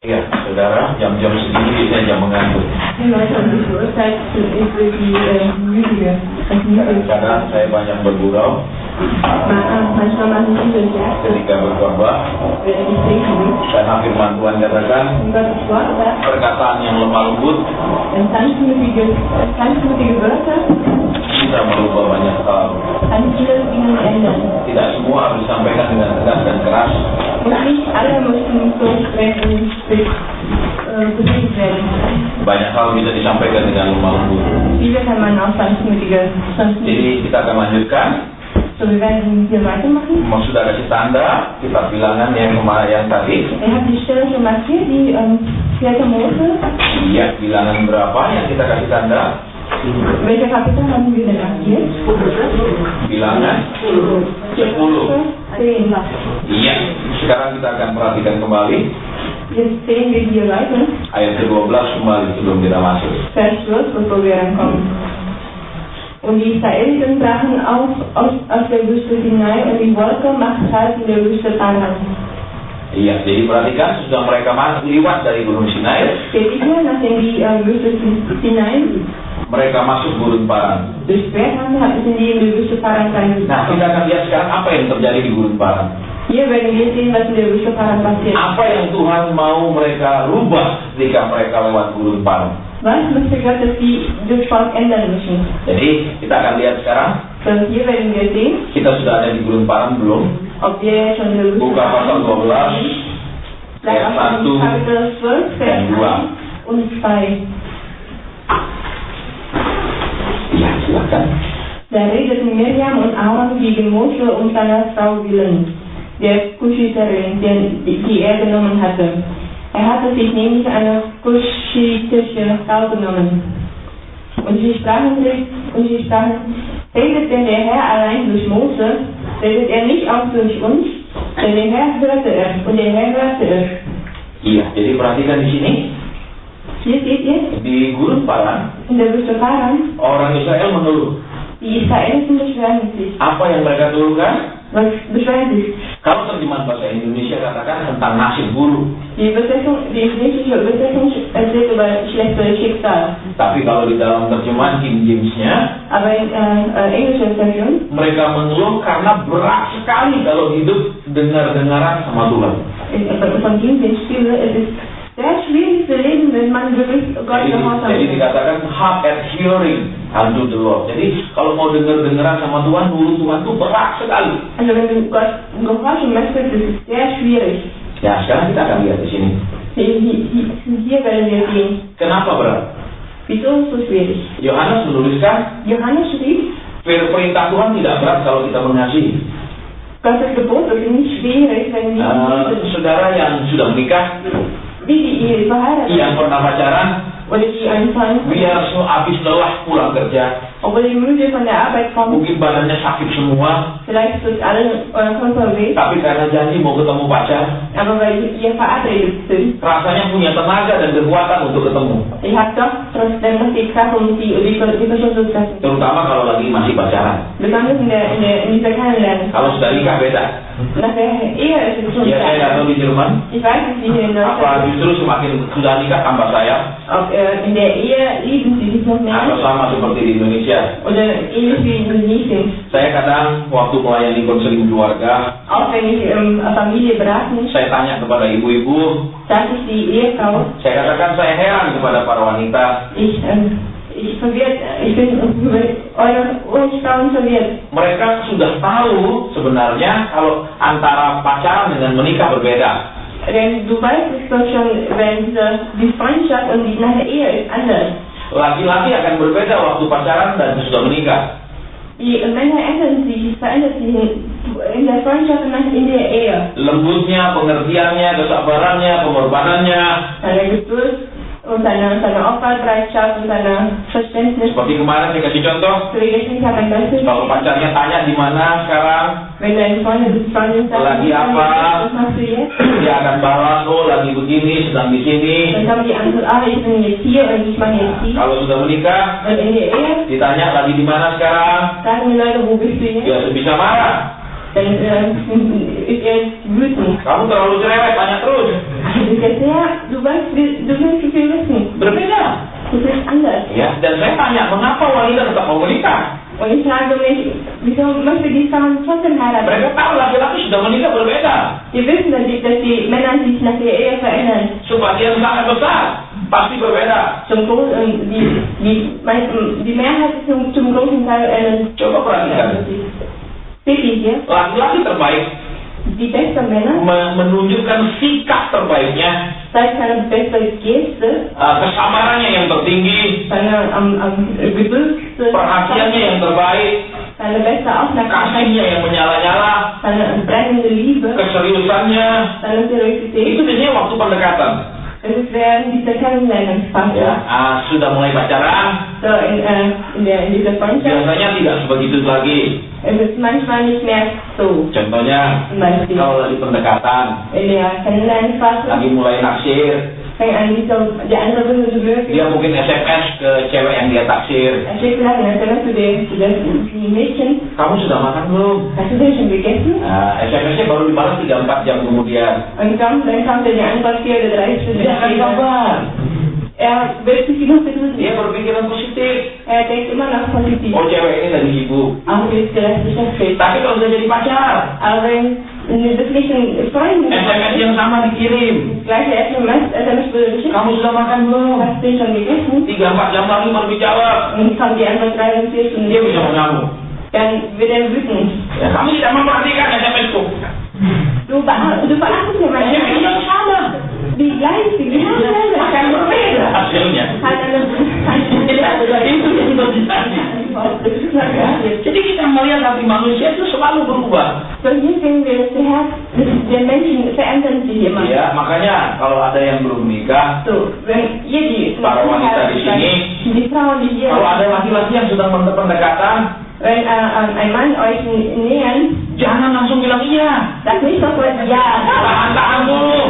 Ya, saudara, jam-jam segini biasanya jam mengantuk. Kadang-kadang saya banyak bergurau ketika berkhotbah, karena firman Tuhan katakan perkataan yang lemah lembut bisa merubah banyak hal. Tidak semua harus disampaikan dengan tegas dan keras. Banyak hal bisa disampaikan dengan lemah lembut. Jadi kita akan lanjutkan. Sudah kasih tanda kitab bilangan yang tadi. Iya, bilangan berapa yang kita kasih tanda? Bilangan 10. Iya, sekarang kita akan perhatikan kembali ayat ke-12 kembali sebelum kita masuk. Und die Israeliten brachen aus der Wüste hinein, und die Wolke machte Halt in der Wüste Paran. Iya, jadi perhatikan, sudah mereka lewat dari Gunung Sinai. Nachdem die Wüste Sinai mereka masuk gurun Paran. durchquert haben, hatten sie in die Wüste Paran rein. Nah, kita akan lihat sekarang apa yang terjadi di gurun Paran. Hier werden wir sehen, was in der Wüste Paran passiert. Apa yang Tuhan mau mereka rubah ketika mereka lewat gurun Paran? Was möchte Gott, dass sie das Volk ändern müssen? Jadi, kita akan lihat sekarang. So, hier werden wir sehen, Kita sudah ada di gurun Paran belum? ob wir schon in der Wüste Buka pasal 12, ayat 1 Kapitel 12, dan Vers 2. 1 und 2. Iya, silakan. Da redeten Miriam und Aaron gegen Mose und seiner Frau willen, der Kuschiterin, die er genommen hatte. Er hatte sich nämlich eine kuschitische Frau genommen. Und sie sprachen, redet denn der Herr allein durch Mose, redet er nicht auch durch uns? Denn der Herr hörte es, und der Herr hörte es. Iya, jadi perhatikan di sini. Hier seht ihr, Di gurun Paran, in der Wüste Paran, orang Israel mengeluh. die Israeliten beschweren sich. Apa yang mereka keluhkan? Was beschweren sich? Kalau terjemahan bahasa Indonesia katakan tentang nasib buruk. Die griechische Übersetzung erzählt über schlechtes Schicksal. Tapi kalau di dalam terjemahan King James-nya, Aber in englischer Version, mereka mengeluh karena berat sekali kalau hidup dengar-dengaran sama Tuhan. von King James Stille, es ist sehr schwierig zu leben, wenn man wirklich Gott gehorsam Jadi ist. dikatakan hard at hearing unto the Lord. Jadi kalau mau dengar-dengaran sama Tuhan, nurut Tuhan itu berat sekali. Also wenn du Gott gehorchen möchtest, das ist sehr schwierig. Ya, sekarang kita akan lihat di sini. Hier werden wir sehen. Kenapa berat? Wieso ist es so schwierig? Yohanes menuliskan, Johannes schrieb, perintah Tuhan tidak berat kalau kita mengasihi. Gottes Gebot ist nicht schwierig, wenn wir Saudara yang sudah menikah, wie die verheiratet yang pernah pacaran, oder die anfangen, biar habis lelah pulang kerja, obwohl die müde von der Arbeit kommen, mungkin badannya sakit semua, vielleicht tut alle euer Körper weh, tapi karena janji mau ketemu pacar, aber weil ihr verabredet sind, rasanya punya tenaga dan kekuatan untuk ketemu. ihr habt doch trotzdem noch die Kraft, um die Person zu treffen. Terutama kalau lagi masih pacaran. Besonders in dieser Kennenlernen. Kalau sudah nikah beda. Nach der Ehe ist es schon Ya, saya nggak tahu di Jerman. Ich weiß nicht, wie hier in Apa Deutschland, justru semakin sudah nikah tambah sayang, ob in der Ehe lieben sie sich noch atau mehr sama seperti di Indonesia. oder ähnlich wie in Indonesien. Saya kadang waktu melayani konseling keluarga, Auch wenn ich Familie beraten, saya tanya kepada ibu-ibu, sage ich die Ehefrau, saya katakan saya heran kepada para wanita. ich bin eure Frauen verwirrt. Mereka sudah tahu sebenarnya kalau antara pacaran dengan menikah berbeda. Denn du weißt es doch schon, wenn die Freundschaft und die nach der Ehe ist anders. Laki-laki akan berbeda waktu pacaran dan sudah menikah. Die Männer ändern sich, es verändert sich in der Freundschaft und in der Ehe. Lembutnya, pengertiannya, kesabarannya, pengorbanannya. Seine Geduld und seine Opferbereitschaft und seine Verständnis. Seperti kemarin saya kasih contoh, Ich habe ein Beispiel. kalau pacarnya tanya di mana sekarang, Wenn deine Freundin sagt, lagi apa, was machst du jetzt? dia akan balas, oh lagi begini, sedang di sini. Dann sagen die anderen, ich bin jetzt hier und ich mache jetzt die. Kalau sudah menikah, Und in der Ehe ditanya lagi di mana sekarang, sagen die Leute, wo bist du jetzt? dia bisa marah. Dann ist er wütend. Kamu terlalu cerewet, tanya terus. Ich sagte, ja, du willst so viel wissen. Berbeda. Das ist anders. Ya, dan saya tanya, mengapa wanita tetap mau menikah? Und ich frage mich, wieso möchte die Frau trotzdem heiraten? Mereka tahu laki-laki sudah menikah berbeda. Wir wissen, dass die Männer sich nach der Ehe verändern. Sebagian sangat besar, pasti berbeda. Die Mehrheit ist zum großen Teil Coba perhatikan. Wirklich, ya. Laki-laki terbaik Die besten Männer menunjukkan sikap terbaiknya, zeigen seine beste Geste, kesabarannya yang tertinggi, seine Geduld, perhatiannya yang terbaik, seine beste Aufmerksamkeit, kasihnya yang menyala-nyala, seine brennende Liebe, keseriusannya. seine Seriosität. Itu biasanya waktu pendekatan. Das ist während dieser Kennenlernungsphase. Ya, sudah mulai pacaran, So in dieser Freundschaft. biasanya tidak sebegitu lagi. Es ist manchmal nicht mehr so. Contohnya, Zum Beispiel kalau lagi pendekatan, in der Kennenlernungsphase lagi mulai naksir, fängt an, die andere Person zu dia wirken. mungkin SMS ke cewek yang dia taksir. Schickt vielleicht eine SMS zu dem Mädchen. Kamu sudah makan belum? Hast du den schon gegessen? SMS-nya baru dibalas 3-4 jam kemudian. Und dann kommt die Antwort 4 oder 3 Stunden Dia akan später. kabar. Er will sich noch begrüßen. Dia berpikiran positif. Er denkt immer noch positiv. Oh, cewek ini lagi sibuk. Auch ist vielleicht beschäftigt. Tapi kalau sudah jadi pacar, Aber wenn eine wirklichen Freundin SMS yang sama dikirim. das gleiche SMS wurde geschickt, Kamu sudah makan belum? hast du den schon gegessen? 3-4 jam lagi baru dijawab. Und kommt die Antwort 3 und 4 Stunden Dia bisa später. mengamuk. Dann wird er wütend. Ya, kamu tidak memperhatikan SMS-ku. Du beachtest ja meine SMS yang sama. Die gleiche, die Akan berbeda hasilnya. hat eine Itu yang terjadi. Ya. Jadi kita melihat hati manusia itu selalu berubah. So hier sehen wir, dass der Menschen verändern sich immer. Ya, makanya kalau ada yang belum menikah, So, wenn ihr die para wanita di sini, die Frauen, die hier, kalau ada laki-laki yang sedang pendekatan, wenn ein Mann euch nähern, jangan langsung bilang iya. sagt nicht sofort ja. Tahan-tahan dulu.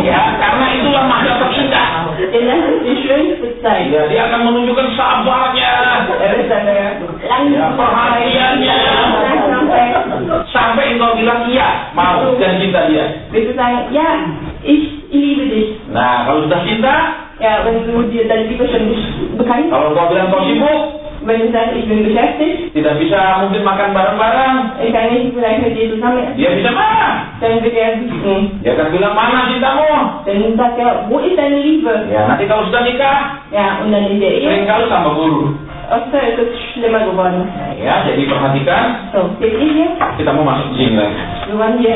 Ya, karena itulah masa terindah. Denn das ist die schönste Zeit. Ya, dia akan menunjukkan sabarnya, Er ist eine ya, perhatiannya, Langsamkeit. sampai engkau bilang iya, mau dan cinta dia. Willst du sagen, ja, ich liebe dich. Nah, kalau sudah cinta, Ja, wenn du dir deine Liebe schon bekannt, kalau engkau bilang kau sibuk, wenn du sagst, ich bin beschäftigt, tidak bisa mungkin makan bareng-bareng, ich kann nicht vielleicht mit dir zusammen essen, dia bisa marah. dann wird er wütend. Dia akan bilang, mana cintamu? Dann sagt er, wo ist deine Liebe? Ya, nanti kalau sudah nikah, Ja, und dann in der Ehe, seringkali tambah buruk. öfter ist es schlimmer geworden. Ya, jadi perhatikan, So, seht ihr hier? kita mau masuk ke sini lagi. Wir wollen hier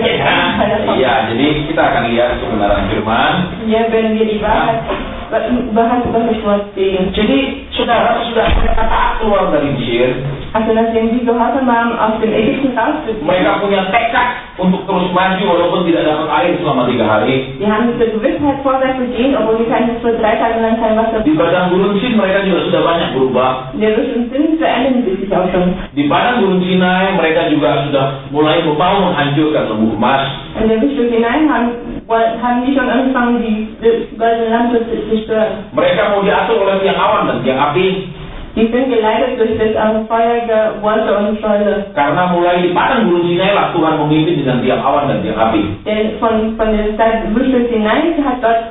Ya, jadi kita akan lihat kebenaran firman. Hier werden wir die Wahrheit Gottes Wort sehen. Jadi, saudara sudah taat keluar dari Mesir, Also, nachdem die gehorsam waren, aus dem Ägypten rausgezogen, mereka punya tekad untuk terus maju walaupun tidak dapat air selama 3 hari. die haben diese Gewissheit vorwärts gehen, obwohl sie für 3 Tage lang kein Wasser Di padang gurun Sin mereka juga sudah banyak berubah. in der bestimmten Sinn verändern sie sich auch schon. Di padang gurun Sinai mereka juga sudah mulai mau menghancurkan lembu emas. In der Richtung hinein haben die schon angefangen, das goldene Land zu zerstören. Mereka mau diatur oleh tiang awan dan tiang api. Die sind geleitet durch das Feuer, Wolke und Säule. Karena mulai di padang gurun Sinai lah Tuhan memimpin dengan tiang awan dan tiang api. Denn von der Zeit Richtung hinein hat Gott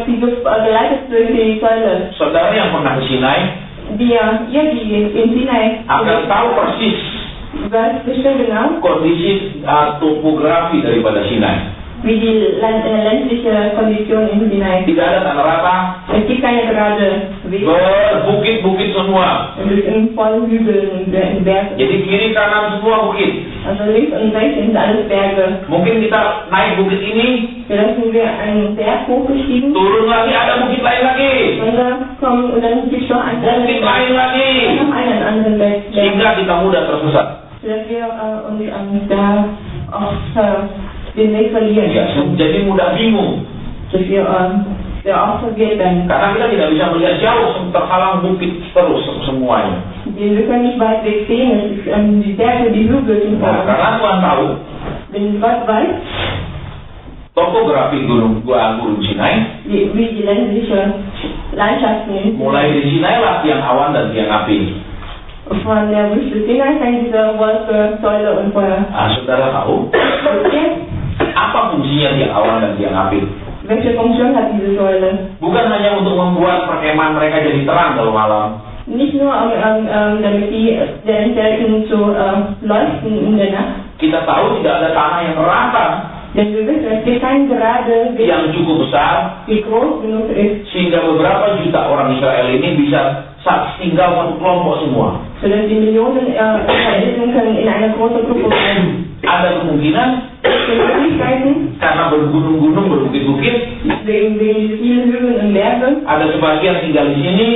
sie geleitet durch die Säule. Saudara yang pernah ke Sinai Die in Sinai, akan tahu persis weiß bestimmt genau, kondisi topografi daripada Sinai. wie die ländliche Kondition in Sinai. Tidak ada tanah rata, Es gibt keine gerade Wege. berbukit-bukit semua. Es ist in vollen Hügeln und Bergen. Jadi kiri kanan semua bukit. Also links und rechts sind alles Berge. Mungkin kita naik bukit ini, Vielleicht sind wir einen Berg hochgestiegen. turun lagi ada bukit lain lagi, Und dann gibt es noch einen bukit lain lagi, noch einen anderen Berg. sehingga kita mudah tersesat. Dass wir uns da auf den Weg verlieren. Ya, jadi mudah bingung. Dass wir auch verwirrt werden. Karena kita tidak bisa melihat jauh, terhalang bukit terus semuanya. Wir können nicht weit weg sehen. Es ist, die Berge, die Hügel sind Nah, da. karena Tuhan tahu Wenn Gott weiß, topografi gurun Sinai, wie die ländliche Landschaften sind. mulai di Sinai lah tiang awan dan tiang api. Von der Wüste Sinai fängt diese Wolke, Säule und Feuer. Nah, saudara tahu Okay? apa fungsinya tiang awan dan tiang api? Welche Funktion hat diese Säule? Bukan hanya untuk membuat perkemahan mereka jadi terang kalau malam. Nicht nur damit die deren Zelten so leuchten in der Nacht. Kita tahu tidak ada tanah yang rata Denn wir wissen, es gibt keinen gerade Weg, yang cukup besar wie groß genug ist, sehingga beberapa juta orang Israel ini bisa tinggal satu kelompok semua. sodass die Millionen Israeliten können in einer großen Gruppe bleiben. Ada kemungkinan Möglichkeiten, karena bergunung-gunung, berbukit-bukit, wegen dieser vielen Hügel und Berge. ada sebagian tinggal di sini,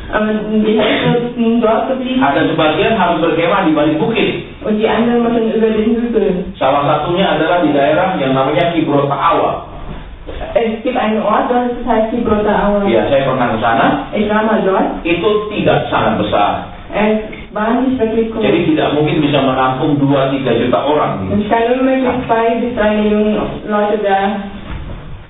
Die Hälfte sind dort geblieben ada sebagian harus berkemah di balik bukit. und die anderen müssen über den Hügel. Salah satunya adalah di daerah yang namanya Kibrot Ta'awa. Es gibt einen Ort, das heißt Kibrot Aua. Ya, saya pernah ke sana. Ich war mal dort. Itu tidak sangat besar. Es war nicht wirklich groß. Jadi tidak mungkin bisa menampung 2-3 juta orang. Es kann unmöglich 2 bis 3 Millionen Leute da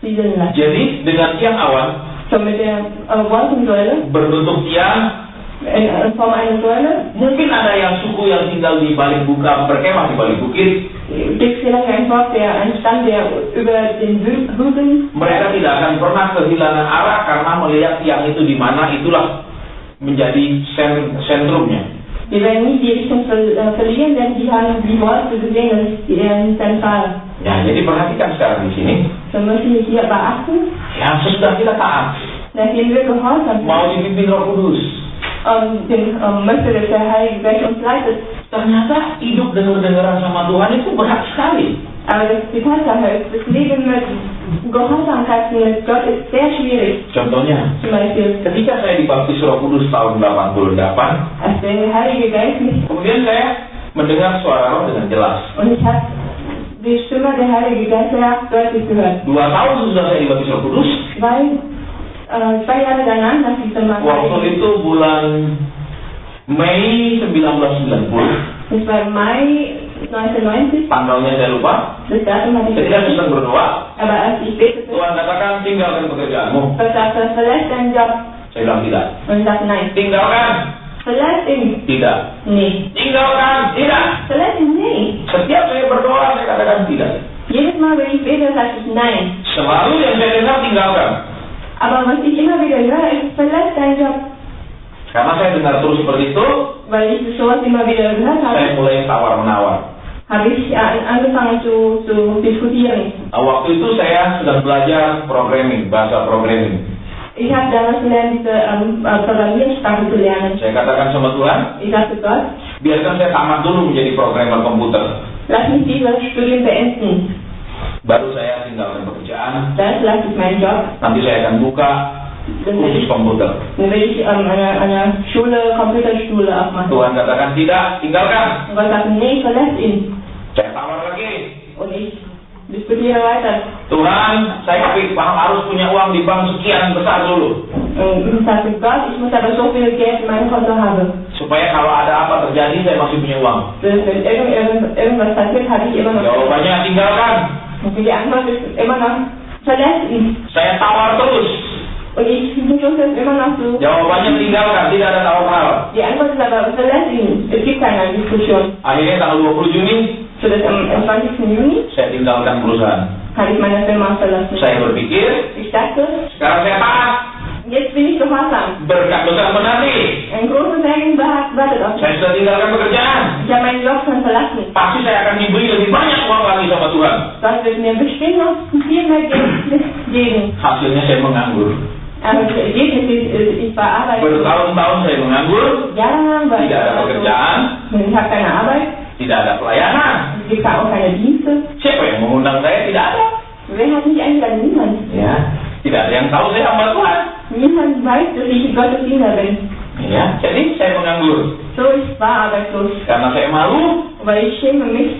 siedeln lassen. Jadi dengan tiang awan So mit der Wolkensäule berbentuk tiang, in Form einer Säule mungkin ada yang suku yang tinggal di balik berkemah di balik bukit. gibt vielleicht ein Volk, ein Stamm, der über den Hügeln, Mereka tidak akan pernah kehilangan arah karena melihat tiang itu di mana, itulah menjadi sentrumnya. die werden nie die Richtung verlieren, denn die haben die Wolke gesehen, das ist deren Zentral. Ya, jadi perhatikan sekarang di sini. So müssen wir hier beachten, Yang sesudah kita taat, nachdem wir gehorsam sind mau dipimpin Roh Kudus, und möchte, dass der Heilige Geist uns leitet. ternyata hidup dengar-dengaran sama Tuhan itu berat sekali. Aber die Tatsache ist, das Leben mit Gehorsamkeit mit Gott ist sehr schwierig. Contohnya, Zum Beispiel, ketika saya dibaptis Roh Kudus tahun 88, als der Heilige Geist mich kemudian saya mendengar suara Roh dengan jelas. und ich habe die Stimme der Heilige Geist sehr deutlich gehört. 2 tahun sudah saya dibaptis Roh Kudus. Weil 2 Jahre danach, nach diesem Waktu itu bulan Mei 1990. das war im Mai 1990, Tanggalnya saya lupa. das Datum hatte ich Ketika vergessen. sedang berdoa, Aber als ich betete, Tuhan katakan tinggalkan pekerjaanmu. Gott sagte, verlässt deinen Job. Saya bilang tidak. Und ich sagte, nein. Tinggalkan. Verlässt ihn. Tidak. Nee. Tinggalkan. Tidak. Verlässt ihn nicht. Setiap saya berdoa, saya katakan tidak. Jedes Mal, wenn ich bete, sage ich nein. Selalu yang saya dengar tinggalkan. Aber was ich immer wieder höre, ist, verlässt deinen Job. Karena saya dengar terus seperti itu, Weil ich sowas immer wieder gehört saya habe, mulai tawar-menawar. habe ich angefangen zu diskutieren. Waktu itu saya sedang belajar programming, bahasa programming. Ich habe damals gelernt, diese Programmiersprache zu lernen. Saya katakan sama Tuhan, Ich sagte Gott, biarkan saya tamat dulu menjadi programmer komputer. lass mich dieses Studium beenden. Baru saya tinggalkan pekerjaan, Dann lasse ich meinen Job. nanti saya akan buka Dann will kursus ich, komputer. dann will ich eine Schule, Computerschule aufmachen. Tuhan katakan tidak, tinggalkan. Und Gott sagte, nee, verlässt ihn. Saya tawar lagi. Und ich diskutiere weiter. Tuhan, saya harus punya uang di bank sekian besar dulu. Und ich sagte, Gott, ich muss aber so viel Geld in meinem Konto haben. Supaya kalau ada apa terjadi, saya masih punya uang. Wenn irgendwas passiert, habe ich immer noch. Jawabannya tinggalkan. Und die Antwort ist immer noch, verlässt ihn. Saya tawar terus. Und ich versuche es immer noch so. Jawabannya tinggalkan, tidak ada tawar-menawar. Die Antwort ist aber, verlässt ihn. Es gibt keine Diskussion. Akhirnya tanggal 20 Juni, Sodass am 20. Juni saya tinggalkan perusahaan. habe ich meine Firma verlassen. Saya berpikir, Ich dachte, sekarang saya taat. jetzt bin ich gehorsam. Berkat besar menanti. Ein großes Segen wartet auf Saya mich. sudah tinggalkan pekerjaan. Ich habe meinen Job schon verlassen. Pasti saya akan diberi lebih banyak uang lagi sama Tuhan. Gott wird mir bestimmt noch viel mehr Geld geben. Hasilnya saya menganggur. Aber das Ergebnis ist, ich war arbeitslos. Bertahun-tahun saya menganggur. Jahrelang war ich Tidak ada pekerjaan. Ich habe keine Arbeit. Tidak ada pelayanan. Es gibt auch keine Dienste. Siapa yang mengundang saya? Tidak ada. Wer hat mich eingeladen? Niemand. Ya, tidak ada yang tahu saya hamba Tuhan. Niemand weiß, dass ich Gottes Diener bin. Ya, jadi saya menganggur. So, ich war arbeitslos. Karena saya malu, Weil ich schäme mich.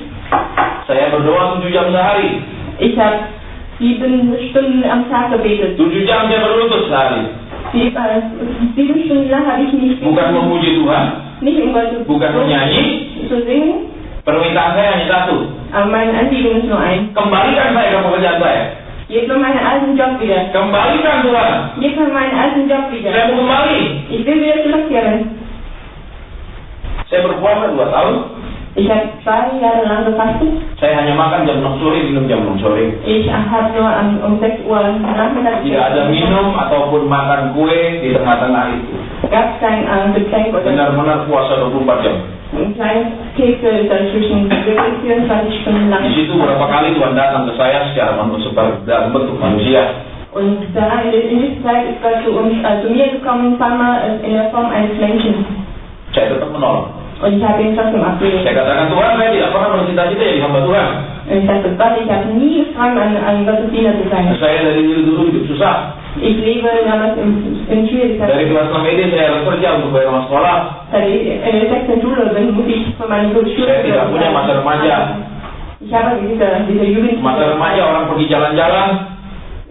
saya berdoa 7 jam sehari. Ich habe 7 Stunden am Tag gebetet. 7 jam saya berlutut sehari. 7 Stunden lang habe ich nicht Bukan memuji Tuhan, nicht um Gott bukan menyanyi. zu singen. Permintaan saya hanya satu. Aber mein Anliegen ist nur ein. Kembalikan saya ke pekerjaan saya. Gebt mir meinen alten Job wieder. Kembalikan Tuhan. Gebt mir meinen alten Job wieder. Saya mau kembali. Ich will wieder zurückkehren. Saya berpuasa 2 tahun. Ich habe 2 Jahre lang gefastet. Saya hanya makan jam 6 sore, minum jam 6 sore. Ich habe nur um 6 Uhr nachmittags. Tidak ada minum ataupun makan kue di tengah-tengah itu. Gab kein Getränk oder Benar-benar puasa 24 jam. ein kleines Kekse dazwischen. Wirklich 24 Stunden lang. Di situ berapa kali Tuhan datang ke saya secara manusia, dalam bentuk manusia. Und da in dieser Zeit ist Gott zu mir gekommen, ein paar Mal in der Form eines Menschen. Saya tetap menolak. Und ich habe ihn trotzdem abgelehnt. Saya katakan, Tuhan, saya tidak pernah bercita-cita jadi hamba Tuhan. Und ich sagte, Gott, ich habe nie geträumt, an Gottes Diener zu sein. Saya dari dulu hidup susah. Ich lebe damals in Schwierigkeiten. Dari kelas 6 SD saya harus kerja untuk bayar uang sekolah. Seit ich in der 6. Schule bin, muss ich für meine Schule. Saya tidak punya masa remaja. Ich habe diese Jugendliche. Masa remaja orang pergi jalan-jalan.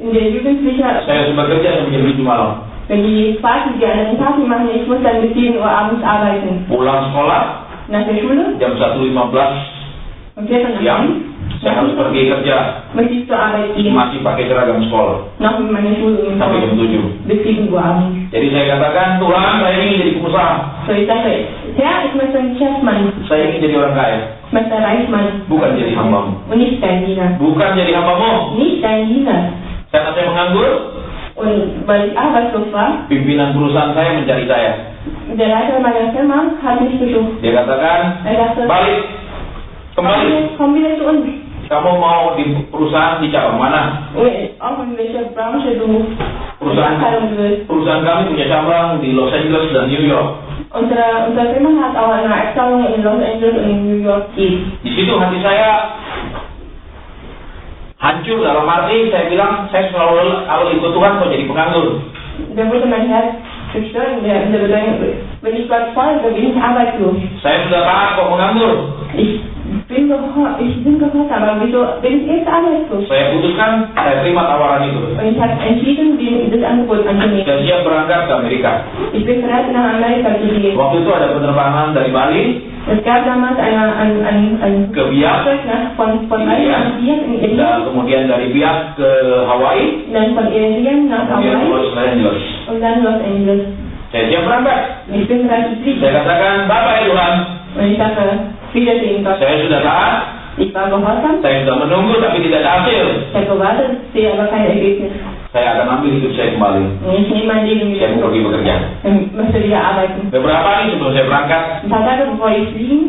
In der Jugendliche. Saya sudah kerja sampai jam 7 malam. Wenn die Party, die einen Party machen, ich muss dann bis 7 Uhr abends arbeiten. Pulang sekolah. Nach der Schule. Jam 1.15 Um 4 siang. Saya harus pergi kerja. Möchte ich zur Arbeit gehen. Masih pakai seragam sekolah. Noch in meine Schule. Sampai jam 7. Bis 7 Uhr abends. Jadi saya katakan, Tuhan, saya ingin jadi pengusaha. So ich sagte, Herr, ich möchte ein Geschäftsmann. Saya ingin jadi orang kaya. Ich möchte Reichmann. Bukan jadi hambamu. Und nicht dein Diener. Bukan jadi hambamu. Nicht dein Diener. Karena saya menganggur. Und weil ich arbeitslos war, Pimpinan perusahaan saya mencari saya. der Leiter meiner Firma hat mich besucht. Dia katakan, Er sagte, balik, kembali. komm wieder zu uns. Kamu mau di perusahaan di cabang mana? Auch in welcher Branche du Perusahaan Abteilung du willst. perusahaan kami punya cabang di Los Angeles dan New York. Unsere Firma hat auch eine Abteilung in Los Angeles und in New York. Di situ hati saya hancur dalam arti saya bilang saya selalu kalau ikut Tuhan kok jadi penganggur. Da wurde mein Herz zerstört in der Bedeutung, wenn ich Gott folge, bin ich arbeitslos. Saya sudah taat kok menganggur. Ich bin gehorsam, aber wieso bin ich jetzt arbeitslos? Saya putuskan saya terima tawaran itu. Und ich habe entschieden, das Angebot anzunehmen. Dan siap berangkat ke Amerika. Ich bin bereit, nach Amerika zu gehen. Waktu itu ada penerbangan dari Bali Es gab damals ein ke Biak, von Bali nach Biak in Indien, dan kemudian dari Biak ke Hawaii, dann von Indien nach kemudian ke Hawaii Los Angeles. und dann Los Angeles. Saya siap berangkat. Ich bin bereit zu fliegen. Saya katakan, Bapak ya Tuhan, Und ich sagte, Wiedersehen Gott. saya sudah taat, Ich war gehorsam, saya sudah menunggu tapi tidak ada hasil. ich habe gewartet, sehe aber kein Ergebnis. Saya akan ambil hidup saya kembali. Und ich nehme mein Leben Saya wieder mau pergi zurück bekerja. und möchte wieder arbeiten. Beberapa hari sebelum saya berangkat, Ein paar Tage bevor ich fliegen,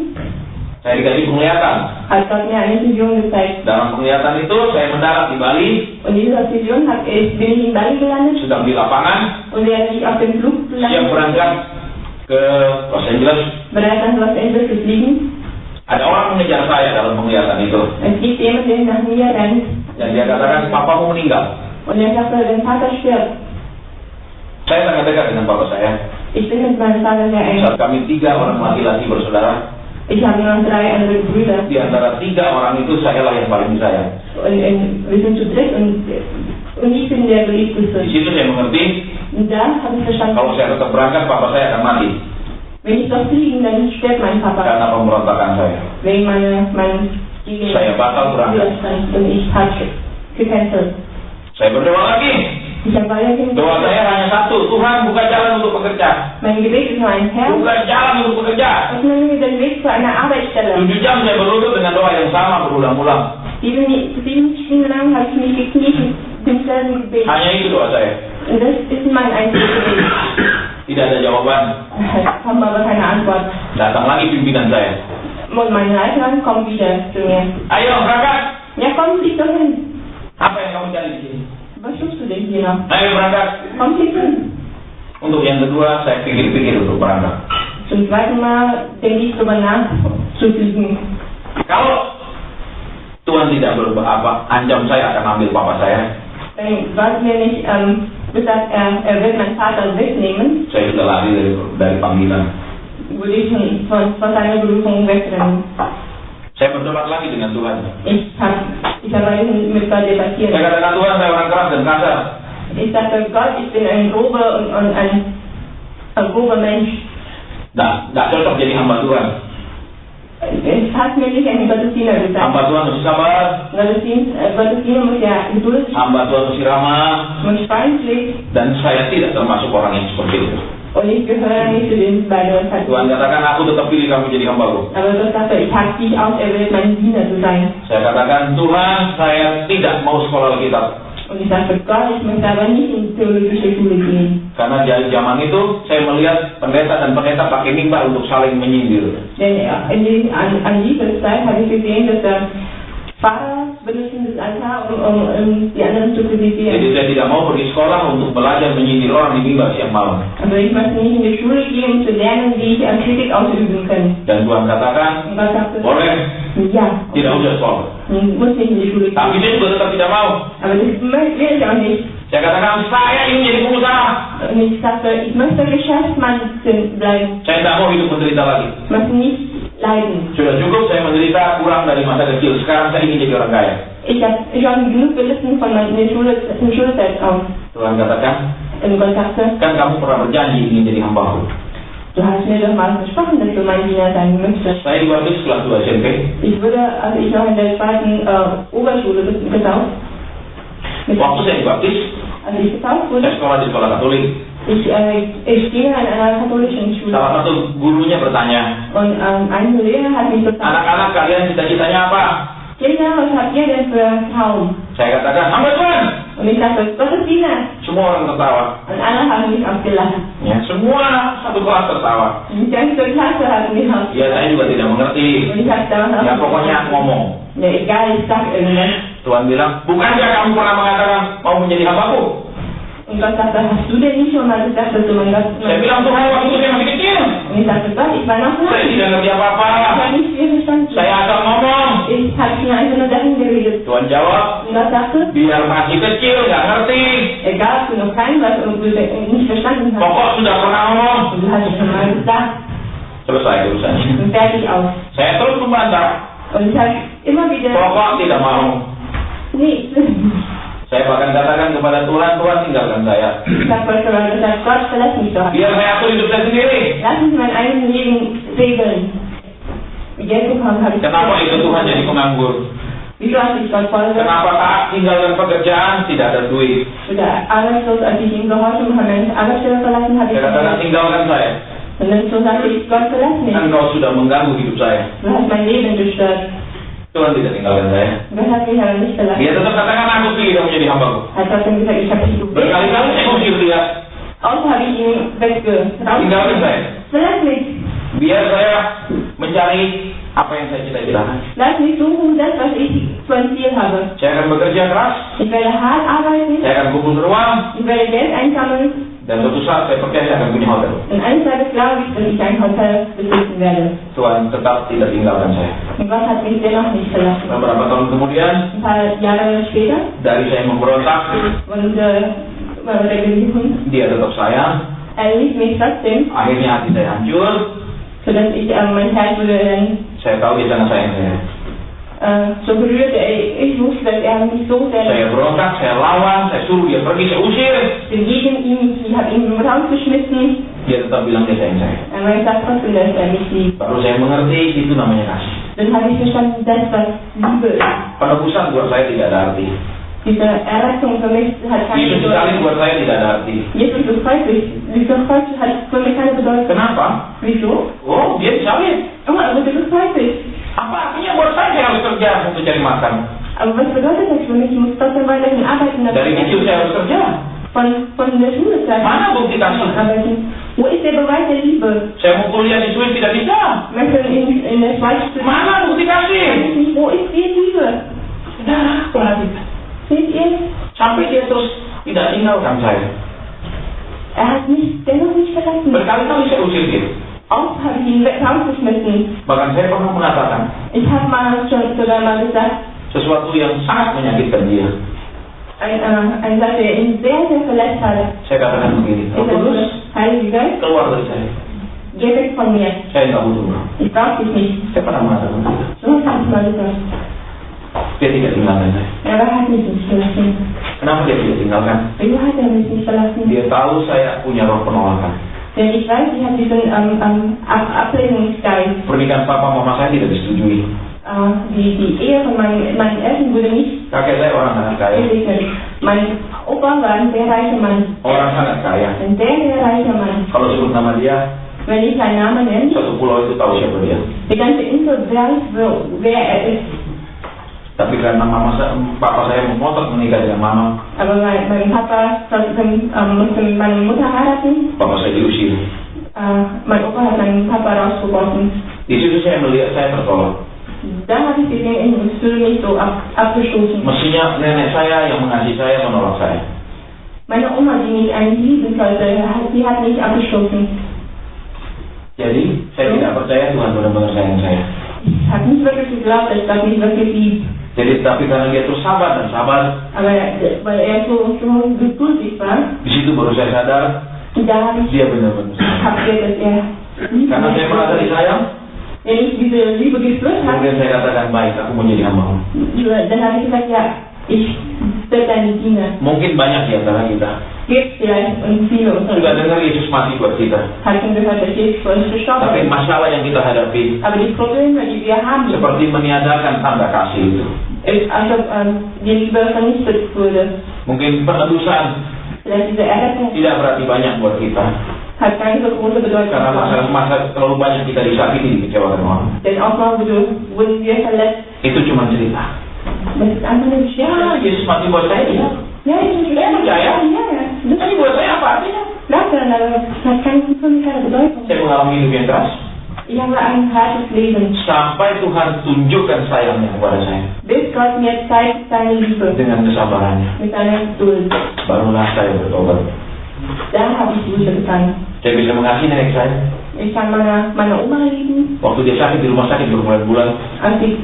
saya dikasih penglihatan. hat Gott mir eine Vision gezeigt. Dalam penglihatan itu saya mendarat di Bali, Und in dieser Vision bin ich in Bali gelandet sedang di lapangan, und während ich auf dem Flug siap gelandet berangkat ke Los Angeles. bereit nach Los Angeles zu fliegen. Ada orang mengejar saya dalam penglihatan itu. Es gibt jemanden, der nach mir rennt Dan dia katakan, papamu meninggal. und er sagte, dein Vater stirbt. Saya sangat dekat dengan papa saya. Ich bin mit meinem Vater sehr eng. Saat kami 3 orang laki-laki bersaudara, Ich habe noch 3 andere Brüder. di antara 3 orang itu saya lah yang paling disayang. Und wir sind zu dritt und ich bin der Di beliebteste. situ saya mengerti, Und da habe ich verstanden, kalau saya tetap berangkat, papa saya akan mati. wenn ich doch fliegen, dann stirbt mein Papa. Karena pemberontakan saya. Wegen mein gegen Saya batal berangkat. Widerstand und ich habe gecancelt. Saya berdoa lagi. Ich habe weiterhin Doa saya hanya satu, Tuhan buka jalan untuk bekerja. mein Gebet ist nur ein Herr. Buka jalan untuk bekerja. Öffne mir den Weg zu einer Arbeitsstelle. 7 jam saya berlutut dengan doa yang sama berulang-ulang. 7 Stunden lang habe ich mich gekniet mit demselben Gebet. Hanya itu doa saya. Und das ist mein einziges Gebet. Tidak ada jawaban. Es kam aber keine Antwort. Datang lagi pimpinan saya. Und mein Leiter kommt wieder zu mir. Ayo berangkat. Ja, komm, flieg doch hin. Apa yang kamu cari di sini? Was suchst du denn hier noch? Ayo berangkat. Komm, flieg hin. Untuk yang kedua saya pikir-pikir untuk berangkat. Zum zweiten Mal denke ich darüber nach, zu fliegen. Kalau Tuhan tidak ancam saya akan ambil papa saya, Wenn Gott mir nicht gesagt, er wird meinen Vater wegnehmen, saya sudah lari dari panggilan. würde ich von seiner Berufung wegrennen. Saya berdebat lagi dengan Tuhan. Ich habe mit Gott Saya debattiert. katakan, Tuhan, saya orang keras dan kasar. Ich sagte, Gott, ich bin ein grober und ein grober Mensch. Nggak cocok jadi hamba Tuhan. Es hat mir nicht einen Gottesdiener gesagt. Hamba Tuhan mesti sabar, Gottesdiener muss ja geduldig, hamba Tuhan mesti ramah, muss freundlich. dan saya tidak termasuk orang yang seperti itu. Und ich gehöre nicht zu den beiden Kategorien. Tuhan katakan, aku tetap pilih kamu jadi hambaku. Aber Gott sagte, ich habe dich auserwählt, mein Diener zu sein. Saya katakan, Tuhan, saya tidak mau sekolah Alkitab. Und ich sagte, Gott, ich möchte aber nicht in theologische Schule gehen. Karena di zaman itu, saya melihat pendeta dan pendeta pakai mimbar untuk saling menyindir. Denn an dieser Zeit habe ich gesehen, dass der Pfarrer benutzen das Altar, um die anderen zu kritisieren. Jadi saya tidak mau pergi sekolah untuk belajar menyindir orang di mimbar siang malam. Also ich möchte nicht in die Schule gehen, um zu lernen, wie ich Kritik ausüben kann. Dan Tuhan katakan, Und Gott sagte, boleh, ja, tidak usah sekolah. muss nicht in die Schule gehen. Tapi saya juga tetap tidak mau. Aber das will ich auch nicht. Saya katakan, saya ingin jadi pengusaha. Und ich sagte, ich möchte Geschäftsmann bleiben. Saya tidak mau hidup menderita lagi. Ich möchte nicht leiden. Sudah cukup saya menderita kurang dari masa kecil. Sekarang saya ingin jadi orang kaya. Ich habe schon genug gelitten von meiner Schulzeit auf. Tuhan katakan, Und Gott sagte, kan kamu pernah berjanji ingin jadi hambaku. du hast mir doch mal versprochen, dass du mein Diener sein möchtest. Saya dibaptis kelas 2 SMP. Ich wurde, als ich noch in der zweiten Oberschule getauft, Waktu saya dibaptis, als ich getauft wurde, saya sekolah di sekolah Katolik. ich stehe in einer katholischen Schule. Salah satu gurunya bertanya, Und ein Lehrer hat mich gefragt, anak-anak kalian cita-citanya apa? Kinder, was habt ihr denn für Traum? Saya katakan, hamba Tuhan. Und ich sagte, Gottesdiener. Semua orang tertawa. Und alle haben mich ausgelacht. Ya, semua satu kelas tertawa. Die ganze Klasse hat mich Ya, ausgelacht. saya juga tidak mengerti. Und ich habe damals Ya, pokoknya ngomong. ja, egal, ich sag irgendwas. Tuhan bilang, bukankah kamu pernah mengatakan mau menjadi hambaku? Und Gott sagte, hast du denn nicht schon mal gesagt, dass du mein Gott Saya bilang, Tuhan, waktu saya masih kecil. Und ich sagte, Gott, ich war noch Saya klein. tidak ngerti Ich apa-apa. habe nicht viel verstanden. Saya asal ngomong. Ich habe mir einfach nur dahin geredet. Tuhan jawab, Und Gott sagte, biar masih kecil, nggak ngerti. egal, ob du noch kein was und du nicht verstanden hast. Pokok sudah pernah ngomong. Und du hast es schon mal gesagt. Selesai urusannya. Und fertig aus. Saya terus membantah. Und ich habe immer wieder, Pokok tidak mau. nee, Saya bahkan katakan kepada Tuhan, Tuhan tinggalkan saya. ich habe euch schon mal gesagt, Gott, verlass mich doch. Biar saya atur hidup saya sendiri. Lass mich mein eigenes Leben regeln. Wie Geld bekommen habe ich. Kenapa itu Tuhan jadi penganggur? Wieso als ich Gott folge? Kenapa saat tinggalkan pekerjaan tidak ada duit? Oder arbeitslos, als ich ihm geholfen habe, meine Arbeitsstelle verlassen habe. Saya katakan tinggalkan saya. Und dann so sagte ich, Gott, verlass mich. Engkau sudah mengganggu hidup saya. Du hast mein Leben gestört. Tuhan tidak tinggalkan saya. Gott hat mich aber nicht verlassen. Dia tetap katakan aku pilih kamu jadi hambaku. Hat trotzdem gesagt, ich habe dich gewählt. Berkali-kali saya usir dia. Außer habe ich ihn Tinggalkan saya. Verlass mich. Biar saya mencari apa yang saya cita-citakan. Lass mich suchen, das, was ich für ein Ziel habe. Saya akan bekerja keras. Ich werde hart arbeiten. Saya akan kumpul uang. Ich werde Geld einsammeln. Dan suatu saat saya percaya saya akan punya hotel. Und eines Tages glaube ich, dass ich ein Hotel besitzen werde. Tuhan tetap tidak tinggalkan saya. Und Gott hat mich dennoch nicht verlassen. Beberapa tahun kemudian, Ein paar Jahre später, dari saya memberontak, und Rebellion, dia tetap sayang. ließ mich trotzdem, Akhirnya hati saya hancur. sodass ich mein Herz wurde dann Saya tahu dia sangat sayang saya. so berührt. Ich wusste, dass mich so sehr Saya berontak, saya lawan, saya suruh dia pergi, saya usir. bin gegen ihn, ich habe ihn rausgeschmissen. Dia tetap bilang dia sayang saya. Aber ich sage trotzdem, dass mich liebt. Baru saya mengerti itu namanya kasih. Dann habe ich verstanden, das, was Liebe ist. Penebusan buat saya tidak ada arti. Diese Errettung für mich hat keine Yesus disalib Bedeutung. buat saya tidak ada arti. Jesus gekreuzigt. Dieser Kreuz hat für mich keine Bedeutung. Kenapa? Wieso? Oh, dia disalib. Oh, er wurde gekreuzigt. Apa artinya buat saya harus kerja untuk cari makan? Aber was bedeutet das für mich? Ich muss trotzdem weiterhin arbeiten. Dari kecil saya harus kerja. Von der Schulzeit. Mana bukti kasih? Arbeiten. Wo ist der Beweis der Liebe? Saya mau kuliah di Swiss tidak bisa. Möchte in der Schweiz studieren. Mana bukti kasih? Wo ist die Liebe? Saudara, perhatikan. Seht ihr? Sampai dia terus tidak tinggalkan saya. Er hat mich dennoch nicht verlassen. Berkali-kali saya usir dia. Auch habe ich ihn rausgeschmissen. Bahkan saya pernah mengatakan Ich habe mal schon sogar mal gesagt, sesuatu yang sangat menyakitkan dia. ein Satz, der ihn sehr, sehr verletzt hat. Saya katakan begini, Ist er Paulus, Heilige Geist, keluar dari saya. geh weg von mir. Saya nggak butuh engkau. Ich brauche dich nicht. Saya pernah mengatakan begitu. So habe ich mal gesagt. Dia tidak tinggalkan saya. Aber er hat mich nicht verlassen. Kenapa dia tidak tinggalkan? Wieso hat er mich nicht verlassen? Dia tahu saya punya roh penolakan. Denn ich weiß, ich habe diesen Ablehnungsgeist. Pernikahan papa mama saya tidak disetujui. Die Ehe von meinen Eltern wurde nicht Kakek saya orang sangat kaya. gesegnet. Mein Opa war ein sehr reicher Mann. Orang sangat kaya. Ein sehr, sehr reicher Mann. Kalau sebut nama dia, Wenn ich seinen Namen nenne, satu pulau itu tahu siapa dia. die ganze Insel weiß, wer er ist. Tapi karena papa saya memotong menikah dengan mama, Aber mein Papa musste meine Mutter heiraten. papa saya diusir. Mein Opa hat meinen Papa rausgeworfen. Di situ saya melihat saya tertolak. Da habe ich gesehen, ich fühle mich so abgestoßen. Mestinya nenek saya yang mengasihi saya menolak saya. Meine Oma, die mich eigentlich lieben sollte, die hat mich abgestoßen. Jadi saya tidak percaya Tuhan benar-benar sayang saya. Ich habe nicht wirklich geglaubt, dass Gott mich wirklich liebt. Jadi tapi karena dia terus sabar dan sabar, Aber weil er so geduldig war, di situ baru saya sadar da habe ich dia benar-benar sayang. kapiert, dass er liebt. Karena saya merasa disayang, Wenn ich diese Liebe gespürt habe, kemudian saya katakan baik, aku mau jadi hamba-Mu. dann habe ich gesagt, ja, ich bin deine Diener. Mungkin banyak di antara kita Gibt vielleicht und viele unter sudah uns dengar Yesus mati buat kita. hat schon gehört, dass Jesus für uns gestorben Tapi ist. masalah yang kita hadapi Aber die Probleme, die wir haben, seperti meniadakan tanda kasih itu. ist, als ob die Liebe vernichtet wurde. Mungkin penebusan Vielleicht diese Errettung tidak berarti banyak buat kita. hat keine so große Bedeutung. Karena masa terlalu banyak kita disakiti, dikecewakan orang. Denn auch mal wurden wir verletzt. Itu cuma cerita. Das ist einfach eine Geschichte. Ya, Yesus mati buat saya, ya. Ja, ich bin Saya percaya. Ja. Tapi buat saya apa artinya? Klar, aber das hat keine Bedeutung. Saya mengalami hidup yang keras. Ich habe ein hartes Leben. Sampai Tuhan tunjukkan sayangnya kepada saya. Bis Gott mir zeigt seine Liebe Dengan kesabarannya. mit seiner Geduld. Barulah saya bertobat. Da habe ich Buße getan. Saya bisa mengasihi nenek saya. Ich kann meine Oma lieben, Waktu dia sakit di rumah sakit berbulan-bulan. als ich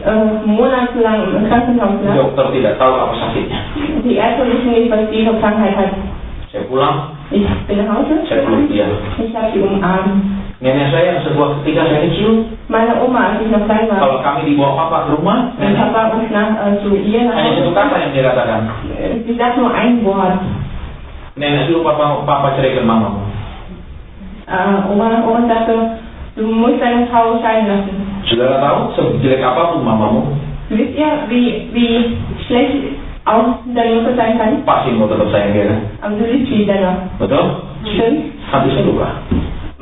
monatelang im Krankenhaus lag. Dokter tidak tahu apa sakitnya. Die Ärzte wissen nicht, was die für Krankheit hat. Saya pulang, Ich bin nach Hause. saya peluk dia. Ich habe sie umarmt. Nenek saya sebuah ketika saya kecil, Meine Oma, als ich noch klein war, kalau kami dibawa papa ke rumah, mein nenek Papa uns zu ihr nach hanya satu Hause. kata yang dia katakan. Sie sagt nur ein Wort. Nenek suruh papa ceraikan mamamu. Oma sagte, du musst deine Frau scheiden lassen. Saudara tahu, sejelek apapun mamamu, Wisst ihr, wie schlecht auch deine Mutter sein kann? pasti mau tetap sayang dia kan? Aber du liebst sie dennoch. Betul? Stimmt? Hati saya luka.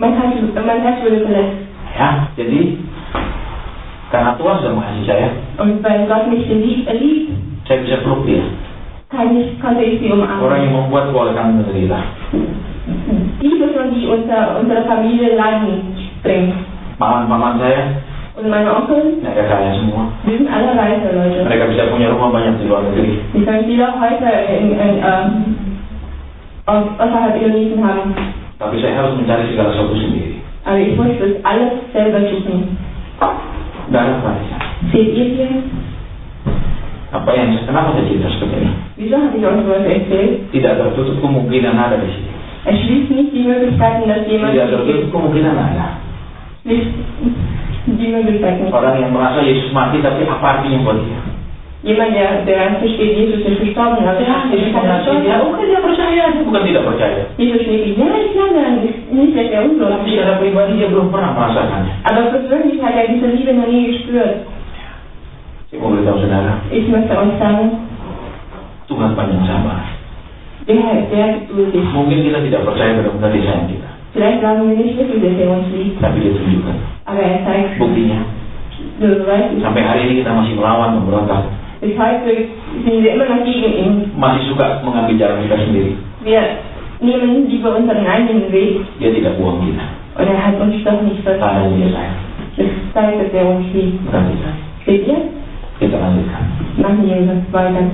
Mein Herz wurde verletzt. Ya, jadi karena Tuhan sudah mengasihi saya, Und weil Gott mich liebt, saya bisa peluk dia. konnte ich sie Orang umarmen. yang membuat keluarga kami menderita. Die Person, die unsere Familie Leiden bringt. Paman-paman saya, Und meine Onkel, mereka kaya semua. wir sind alle reiche Leute. Mereka bisa punya rumah banyak di luar negeri. Die können viele Häuser außerhalb Indonesien haben. Tapi saya harus mencari segala sesuatu sendiri. Aber ich muss das alles selber suchen. Dan apa ya? Seht ihr hier? Kenapa saya cerita seperti ini? Wieso habe ich euch sowas erzählt? Tidak tertutup kemungkinan ada di sini. Es schließt nicht die Möglichkeiten, dass jemand Tidak tertutup kemungkinan ada. schließt die Möglichkeit nicht. Orang yang merasa Yesus mati, tapi apa artinya buat dia? Jemand, der versteht, Jesus ist gestorben, aber Yesus mengasihi dia, bukan dia percaya, dia bukan tidak percaya. Jesus schlägt ihn. Ja, ich glaube nicht, dass er Tapi ungläubig secara ist. pribadi dia belum pernah merasakannya. Aber persönlich hat er diese Liebe noch nie gespürt. Saya mau beritahu saudara, Ich möchte euch sagen, Tuhan panjang sabar. der geduldig. Mungkin kita tidak percaya benar-benar dia sayang kita, Vielleicht sagen wir nicht wirklich, dass er uns liebt, tapi dia tunjukkan. aber er zeigt, Buktinya, du weißt, sampai hari ini kita masih melawan, memberontak, bis heute sind wir immer noch gegen ihn. masih suka mengambil jalan kita sendiri. Wir nehmen lieber unseren eigenen Weg Dia tidak buang kita, und er hat uns doch nicht karena dia verlassen. sayang. Das zeigt, dass er uns liebt. Perhatikan, Seht ihr? kita lanjutkan. Machen wir das weiter.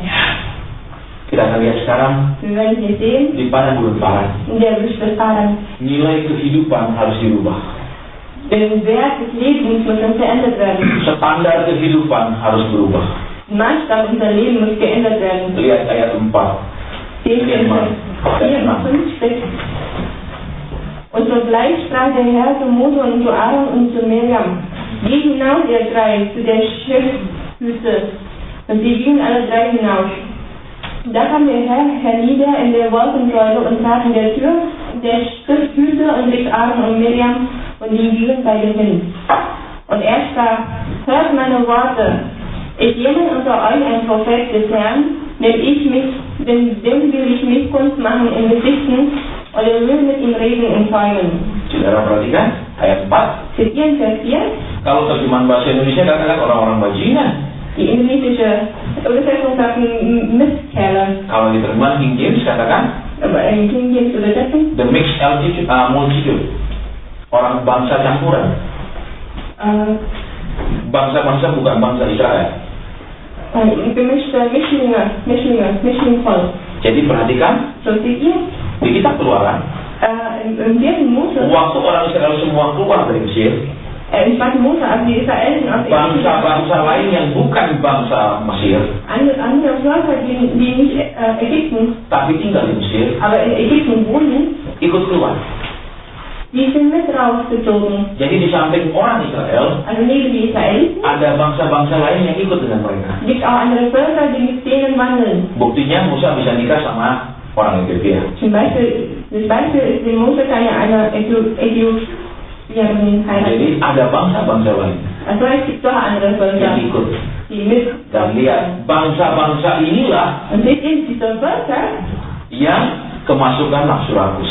Kita akan lihat sekarang Wir werden hier sehen, di padang gurun Paran, in der Wüste Paran, nilai kehidupan harus dirubah. der Wert des Lebens muss uns verändert werden. Standar kehidupan harus berubah. Der Maßstab unser Leben muss geändert werden. Lihat ayat 4. Seht ihr in Vers 5 steht. Und sogleich sprach der Herr zu Mose und zu Aaron und zu Miriam: Geht hinaus, ihr drei, zu der Schiffshütte. Und sie gingen alle drei hinaus. Da kam der Herr hernieder in der Wolkensäule und trat in der Tür der Schiffshütte und rief Aaron und Miriam, und die gingen bei ihr hin. Und er sprach: Hört meine Worte. Ist jemand unter euch ein Prophet des Herrn, dem will ich Missgunst machen in Gesichten oder will mit ihm reden in Träumen. Saudara perhatikan ayat 4. Seht ihr in Vers 4? Kalau terjemahan bahasa Indonesia katakan orang-orang bajingan. Die indonesische Übersetzung sagt Mistkerle. Kalau diterjemahkan King James katakan Aber in King James Übersetzung the mixed multitude. Orang bangsa campuran. Bangsa-bangsa bukan bangsa Israel. Gemischte Mischlingvolk. Jadi perhatikan So seht ihr? di kitab Keluaran, Im 4. Mose, waktu orang Israel semua keluar dari Mesir, im 2. Mose, als die Israeliten aus Ägypten, bangsa-bangsa lain yang bukan bangsa Mesir, andere Völker, die nicht Ägypten, tapi tinggal di Mesir, aber in Ägypten wohnen, ikut keluar. die sind mit rausgezogen. Jadi di samping orang Israel, Also neben die Israeliten ada bangsa-bangsa lain yang ikut dengan mereka. gibt auch andere Völker, die mit denen wandeln. Buktinya Musa bisa nikah sama orang Ethiopia. Das Beispiel ist, die Mose kann ja eine Äthiopierin heiraten. Jadi ada bangsa-bangsa lain Also es gibt doch andere Völker, yang ikut. die mit. Dan lihat, bangsa-bangsa inilah Und seht ihr, diese Völker, yang kemasukan nafsu rakus.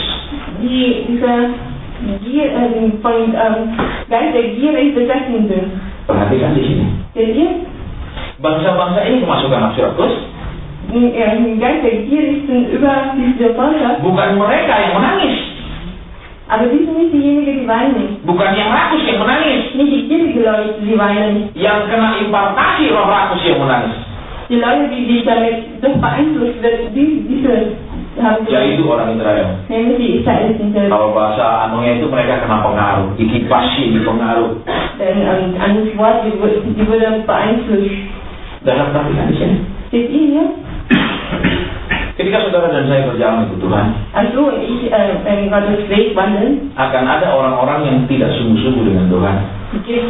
die Gier, von Geist der Gierig besessen sind. Perhatikan di sini. Seht ihr? Bangsa-bangsa ini kemasukan nafsu rakus. Geist der Gierig sind über diese Völker, Bukan mereka yang menangis. aber sie sind nicht diejenigen, die weinen. Bukan yang rakus yang menangis. Nicht die gierigen Leute, die weinen. Yang kena impartasi roh rakus yang menangis. Die Leute, die damit das beeinflusst wird, diese haben Yaitu orang Israel. nämlich die Israeliten selbst. Kalau bahasa anunya itu mereka kena pengaruh. Dikipasi, dipengaruh. Denn an das Wort, die wurde beeinflusst. Dan perhatikan di sini. Seht ihr hier? Ketika saudara dan saya berjalan ikut Tuhan, Also ich Gottes Weg wandeln, akan ada orang-orang yang tidak sungguh-sungguh dengan Tuhan. es gibt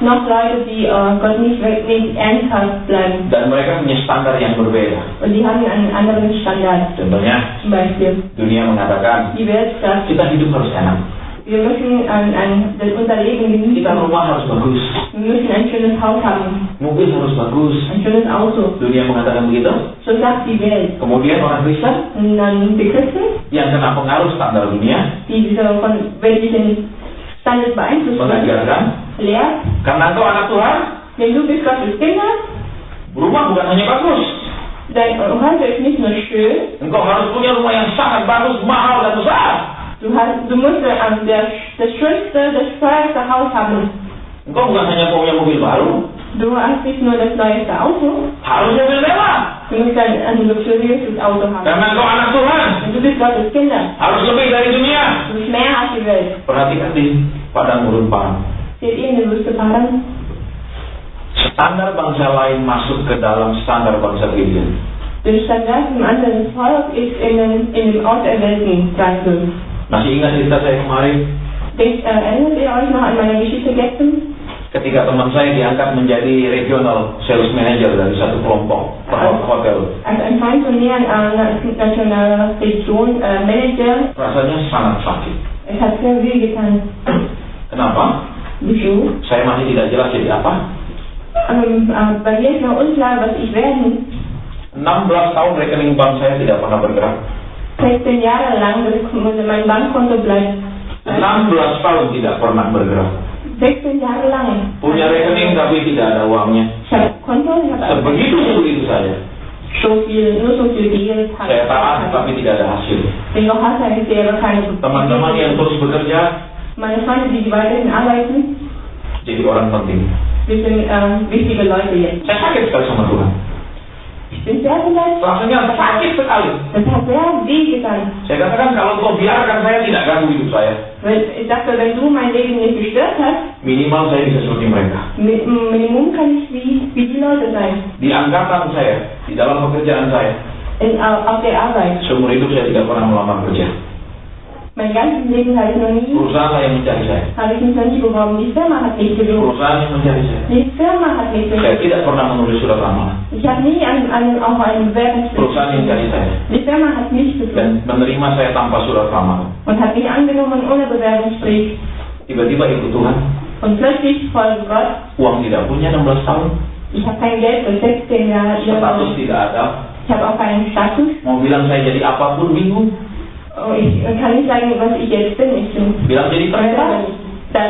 noch Leute, die Gott nicht wirklich ernsthaft bleiben. Dan mereka punya standar yang berbeda. Und die haben einen anderen Standard. Contohnya, Zum Beispiel, dunia mengatakan, die Welt sagt, kita hidup harus enak. wir müssen unser Leben genießen. Kita rumah harus bagus. Wir müssen ein schönes Haus haben, Mobil harus bagus. ein schönes Auto. Dunia mengatakan begitu. So sagt die Welt. Kemudian orang Kristen Und dann die Christen, yang kena pengaruh standar dunia, die von weltlichen Standard beeinflusst werden, mengajarkan, lehrt, karena engkau anak Tuhan, wenn du bist Gottes Kinder, rumah bukan hanya bagus. dein Häuser ist nicht nur schön, Engkau harus punya rumah yang sangat bagus, mahal dan besar. du musst das schönste, das teuerste Haus haben. Engkau bukan hanya punya mobil baru, Du hast nicht nur das neueste Auto, harus mobil mewah. du musst ein luxuriöses Auto haben. Karena engkau anak Tuhan, Und du bist Gottes Kinder, harus lebih dari dunia. du bist mehr als die Welt. Perhatikan di padang gurun Paran. Seht ihr in der Wüste Paran? Standar bangsa lain masuk ke dalam standar bangsa Gideon. Der Standard im anderen Volk ist in dem Auserwählten Kreisel. Masih ingat cerita saya kemarin? Erinnert ihr euch noch an meine Geschichte gestern? Ketika teman saya diangkat menjadi regional sales manager dari satu kelompok hotel. Als ein Freund von mir, nationaler Region Manager, Rasanya sangat sakit. es hat sehr weh getan. Kenapa? Wieso? Saya masih tidak jelas jadi apa. Bei mir ist noch unklar, was ich werden. 16 tahun rekening bank saya tidak pernah bergerak. 16 Jahre lang, mein Bankkonto bleibt. 16 tahun tidak pernah bergerak. 16 Jahre lang. Punya rekening tapi tidak ada uangnya. Ich habe Konto, ich habe Sebegitu saja. nur so viel Geld. Saya taat tapi tidak ada hasil. Wenn noch Hasser ist, wäre keine. Teman-teman yang terus bekerja Meine Freunde, die weiterhin arbeiten, jadi orang penting. wir sind wichtige Leute jetzt. Saya sakit sekali sama Tuhan. Ich bin sehr beleidigt. Rasanya sakit sekali. Das hat sehr weh getan. Saya katakan kalau kau biarkan saya tidak ganggu hidup saya. Ich dachte, wenn du mein Leben nicht gestört hast, Minimal saya bisa seperti mereka. Minimum kann ich wie die Leute sein. Di angkatan saya, di dalam pekerjaan saya, Auf der Arbeit. seumur hidup saya tidak pernah melamar kerja. Mein ganzes Leben habe ich noch nie, Perusahaan yang mencari saya. habe ich mich noch nie beworben. Die Firma hat mich gesucht. Perusahaan yang mencari saya. Die Firma hat mich Saya gesucht. tidak pernah menulis surat lamaran. Ich habe nie auf einen Bewerbungsbrief Perusahaan yang mencari saya Die Firma hat mich gesucht dan menerima saya tanpa surat lamaran. und hat mich angenommen ohne Bewerbungsbrief. Tiba-tiba ikut Tuhan, Und plötzlich folgt Gott. uang tidak punya 16 tahun, Ich habe kein Geld für 16 Jahre. status tidak ada, Ich habe auch keinen Status. Mau bilang saya jadi apapun bingung. Oh, ich kann nicht sagen, was ich jetzt bin. Ich bin Bilang jadi pendeta.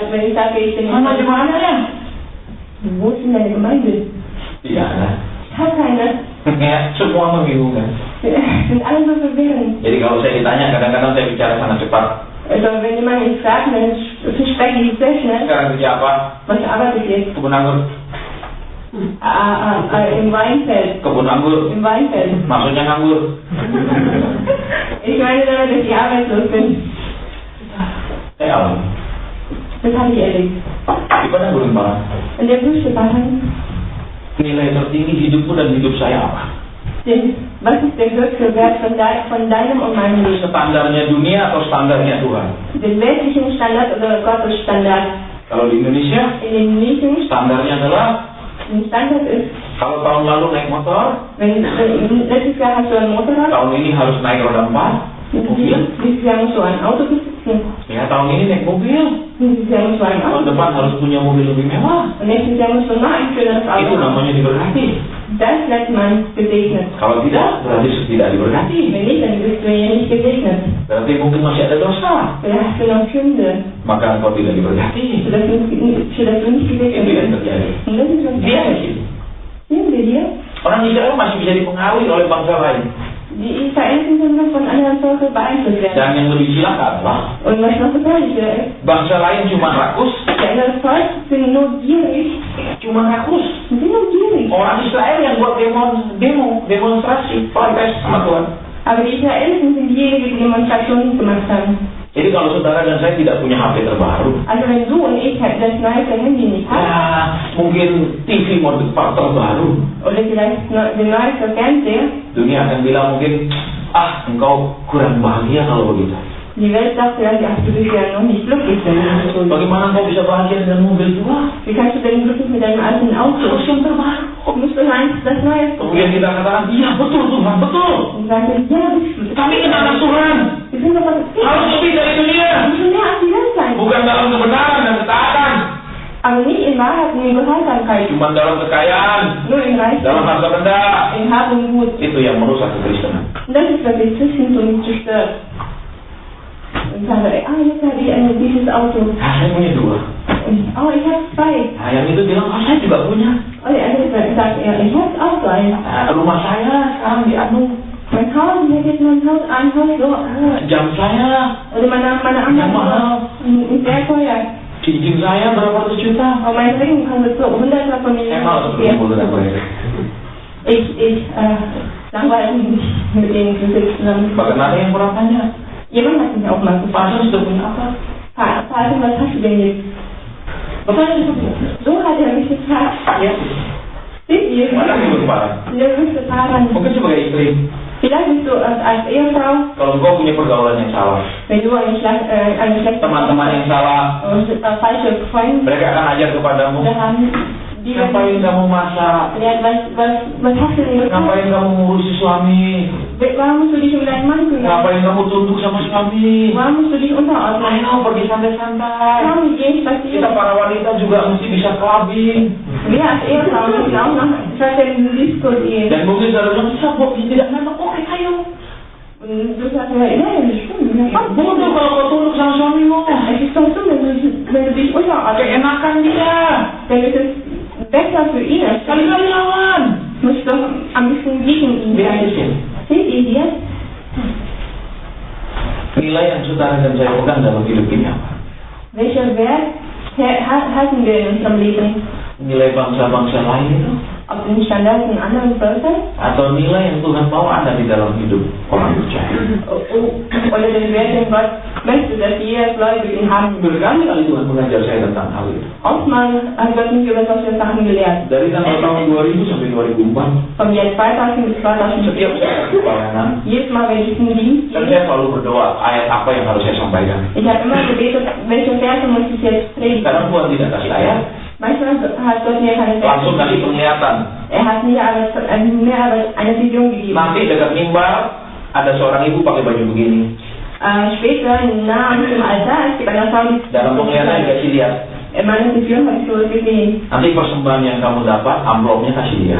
wenn ich sage, ich bin Mana di mana ya? wo ist denn deine Gemeinde? Tidak ada. Ich habe keine. Ya, semua membingungkan. Sind alle so verwirrend. Jadi kalau saya ditanya, kadang-kadang saya bicara sangat cepat. Also wenn jemand mich fragt, dann spreche ich sehr schnell. Sekarang kerja apa? Was arbeitet jetzt? Kebun anggur. Im Weinfeld. Kebun anggur. Im Weinfeld. Maksudnya nganggur. Ich meine damit, dass ich arbeitslos bin. Saya alami. Das habe ich erlebt. Di padang gurun parang. In der Wüste waren, Nilai tertinggi hidupmu dan hidup saya apa? was ist der höchste Wert von deinem und meinem Leben? Standarnya dunia atau standarnya Tuhan? Den weltlichen Standard oder Gottes Standard? Kalau di Indonesia, In den Mieten, standarnya adalah ein Standard ist, kalau tahun lalu naik motor, wenn letztes Jahr hast du ein Motorrad, tahun ini harus naik roda 4, mobil. dieses Jahr musst du ein Auto besitzen, Ya, tahun ini naik mobil. dieses Jahr musst du ein Tahun Auto depan harus punya mobil lebih mewah. und nächstes Jahr musst du noch ein schöneres Itu Auto haben. namanya diberkati. Das nennt man gesegnet. Kalau tidak, berarti tidak diberkati. Wenn nicht, dann bist du ja nicht gesegnet. Berarti mungkin masih ada dosa. Vielleicht hast du noch Sünde, Maka engkau tidak diberkati. sodass du nicht gesegnet Itu yang bist. terjadi. Und das ist was Dia kecil. Sehen wir hier? Orang Israel masih bisa dipengaruhi oleh bangsa lain. Die Israeliten können noch von anderen Völkern beeinflusst werden. Dan yang lebih celaka adalah Und was noch gefährlicher ist, bangsa lain cuma rakus, die anderen Volk sind nur gierig. cuma rakus. Die sind nur gierig. Orang Israel yang buat demonstrasi, protes sama Tuhan. Aber die Israeliten sind diejenigen, die Demonstrationen gemacht haben. Jadi kalau saudara dan saya tidak punya HP terbaru, Also wenn du und ich das neueste Handy nicht haben, ya mungkin TV model terbaru, oder vielleicht den neuesten Fernseher, dunia akan bilang mungkin, engkau kurang bahagia kalau begitu. die Welt sagt vielleicht, ach, du bist ja noch nicht glücklich, wenn du so bist. Bagaimana engkau bisa bahagia dengan mobil tua? Wie kannst du denn glücklich mit deinem alten Auto? Terus yang terbaru. Musst du das Neueste. Kemudian kita katakan, iya betul Tuhan, betul. Und sagst, ja, Kami kenal Tuhan. wir sind doch was. Harus lebih dari dunia. Wir müssen mehr als die Welt sein. Bukan dalam kebenaran dan ketaatan. Aber nicht in Wahrheit und in Gehorsamkeit. Cuma dalam kekayaan, Nur in dalam Reichtum, harta benda. in Hab und Gut. Itu yang merusak kekristenan. Und das ist, was das Christentum zerstört. Und sage, jetzt habe ich dieses Auto. Saya punya 2. Und, ich habe 2. Nah, yang itu bilang, saya juga punya. Oh, der andere sagt, ich habe auch 2. Rumah saya sekarang di Anu. Mein Haus, ich habe jetzt mein Haus, ein Haus so. Jam saya, Oder meine Yang mahal. Ist sehr teuer. cincin saya berapa ratus juta. Und mein Ring kostet so 100 von mir. Emang berkumpul dengan mereka. Ich langweile mich mit denen zusammen. Bahkan ada yang pernah tanya, Jemand hat mich auch mal gefragt. Pastor sudah punya apa? Vater, was hast du denn jetzt? Bapaknya sudah punya. So hat er mich gefragt. Ya, Seht ihr? mana yang berparah? In der Wüste fahren. Mungkin sebagai istri, Vielleicht bist du als Ehefrau, kalau engkau punya pergaulan yang salah, wenn du eine schlechte teman-teman yang salah, falsche Freunde mereka akan ajar kepadamu, haben, die ngapain kamu masak? ja, was hast du denn gemacht? Ngapain kamu ngurusi suami? Warum musst du dich um deinen Mann kümmern? Ngapain kamu tunduk sama suami? Warum musst du dich unterordnen? Ayo pergi santai-santai. Warum geh Kita spazieren? para wanita juga mesti bisa clubbing. Wir als Ehefrau müssen auch noch in Disco gehen. Dan mungkin saudara bilang, bisa kok, tidak enak, oke ayo. Und du sagst ja, ja, das stimmt. Ja, komm, Bodoh kalau kau tunduk sama suamimu. es ist doch so, wenn du dich unterordnest, Keenakan dia. dann ist es besser für ihn. Als Kali-kali lawan. musst doch ein bisschen gegen ihn Lihat di sein. sini. Seht ihr hier? Nilai yang saudara dan saya pegang dalam hidup ini apa? Welcher Wert hatten wir in unserem Leben? Nilai bangsa-bangsa lain itu? Auf den Standards in anderen Völkern? Atau nilai yang Tuhan mau ada di dalam hidup orang percaya? Oder den Wert, den Gott möchte, dass jeder Gläubige ihn haben. Berkali-kali Tuhan mengajar saya tentang hal itu. Oftmals hat Gott mich über solche Sachen gelehrt. Dari tahun 2000 sampai 2004, Vom Jahr 2000 bis setiap 2004. saya pelayanan, Jedes Mal, wenn ich in den Dienst dan gehe, saya selalu berdoa ayat apa yang harus saya sampaikan. ich habe immer gebetet, welche Verse muss ich jetzt predigen. Karena Tuhan tidak kasih ayat, Manchmal hat Gott mir keine langsung Verse. kasih penglihatan. Er hat mir aber eine Vision gegeben. Nanti dekat mimbar ada seorang ibu pakai baju begini. Später, nah an dem Altar, es gibt eine Frau, die Dalam penglihatan dikasih lihat. in meiner Vision habe ich so gesehen. Nanti persembahan yang kamu dapat, amplopnya kasih dia.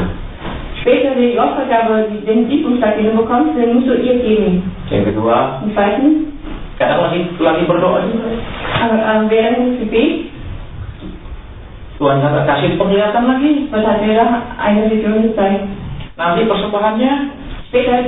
Später die Opfergabe, den Siegungsschlag, den du bekommst, den musst du ihr geben. Yang kedua, Und zweitens, kadang lagi berdoa juga. während des Gebets, Tuhan kata kasih penglihatan lagi. Gott hat mir da eine Vision gezeigt. Nanti persembahannya Später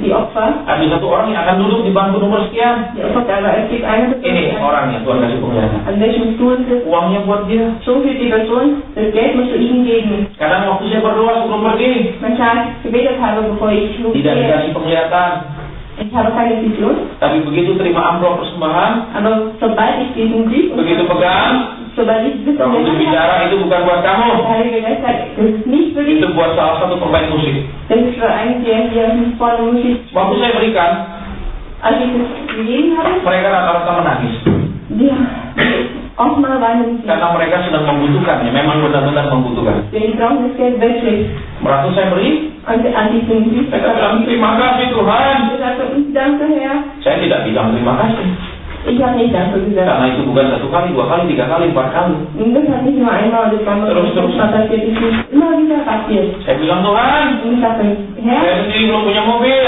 die Opfer, ada satu orang yang akan duduk di bangku nomor sekian. die Opfergabe, es gibt eine Person, Ini orangnya Tuhan kasih penglihatan. an welchem Stuhl sitzt, Uangnya buat dia. so viel die Person, das Geld musst du ihnen geben. Kadang waktu saya berdoa sebelum pergi, Manchmal, als ich gebetet habe, bevor ich tidak losgehe, dikasih penglihatan. ich habe keine Vision, Tapi begitu terima amplop persembahan, aber sobald ich diesen Brief begitu pegang, sobald ich wissen Roh Kudus bicara itu bukan buat kamu. der Heilige Geist sagt, das ist nicht für dich, Itu buat salah satu pemain musik. das ist für einen, der hier vorne Musik, Waktu saya berikan, als ich das gegeben habe, mereka rata-rata menangis. die oftmals weinen sie, Karena mereka sedang membutuhkannya, memang benar-benar membutuhkan. denn die brauchen das Geld wirklich. Merasa saya beri, Und an diesen Brief, mereka bilang terima kasih Tuhan. ich sagte, danke Herr, Saya tidak bilang terima kasih. ich habe nicht danke gesagt. Karena itu bukan satu kali, dua kali, tiga kali, empat kali. Und das hat nicht nur einmal oder zweimal Terus. passiert, es ist immer wieder passiert. Saya bilang Tuhan, Und ich sagte, Herr, saya sendiri belum punya mobil,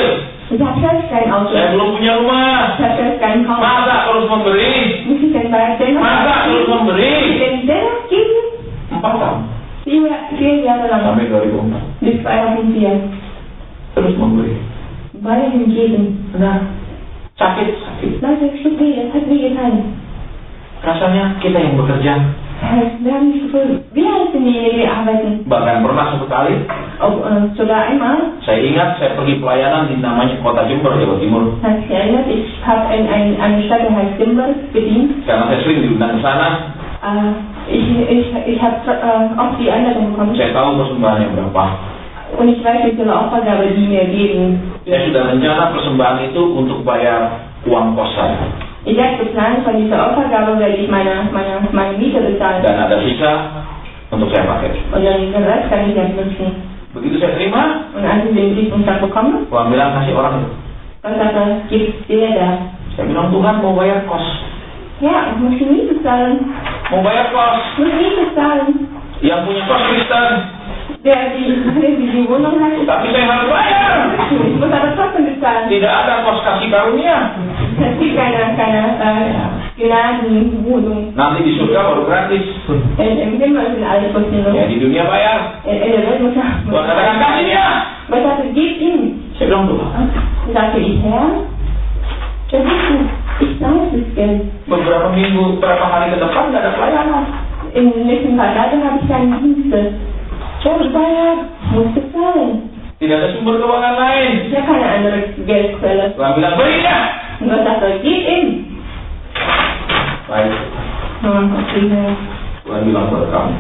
ich habe selbst kein Auto, saya belum punya rumah. ich habe selbst kein Haus. Masa terus memberi? Muss ich denn bei dennoch Masa terus geben? memberi? Denn dennoch geben? 4 tahun 4 Jahre lang. sampai 2004 Bis 2004. terus memberi. Weiterhin geben. Nah, sakit. Leute, es tut weh, es hat weh getan. Rasanya kita yang bekerja. Wir haben nicht gefunden. Wir sind diejenigen, die arbeiten. Bahkan pernah satu kali, Sogar einmal, saya ingat saya pergi pelayanan di namanya Kota Jember, Jawa Timur. hat sich erinnert, ich habe in eine Stadt, die heißt Limburg, bedient. Karena saya sering diundang ke sana, Ich habe oft die Einladung bekommen. saya tahu persembahannya berapa. Und ich weiß, wie viele Opfergabe die mir geben. Saya sudah rencana persembahan itu untuk bayar uang kos saya. Ich habe geplant, von dieser Opfergabe werde ich meine Miete bezahlen. Dan ada sisa untuk saya pakai. Und dann den Rest kann ich dann nutzen. Begitu saya terima, Und als ich den Briefumschlag bekomme, Tuhan bilang kasih orang itu. was sagt er, gib der da. Saya bilang Tuhan mau bayar kos. Ja, ich muss die Miete zahlen. Mau bayar kos. Ich muss Miete zahlen. Yang punya kos Kristen. Der die Wohnung hat, Tapi saya harus bayar. ich muss aber trotzdem bezahlen. Tidak ada kos kasih karunia. Es gibt keine Gnadenwohnung. Nanti di surga baru gratis. Im Himmel sind alles kostenlos. Ya di dunia bayar. In der Welt muss er. Tuhan katakan kasih dia. Was sagte, gib ihm. Saya bilang Tuhan. Sagte ich, Herr, das ist gut. Ich weiß das Geld. Beberapa hari ke depan nggak ada pelayanan. In den nächsten paar Tagen habe ich keine Dienste. Saya harus bayar. Muss bezahlen. Tidak ada sumber keuangan lain. Ich habe keine andere Geldquelle. Tuhan bilang beri dia. Und was sagt er, gib ihm. Baik. Okay, Herr. Tuhan bilang buat kamu.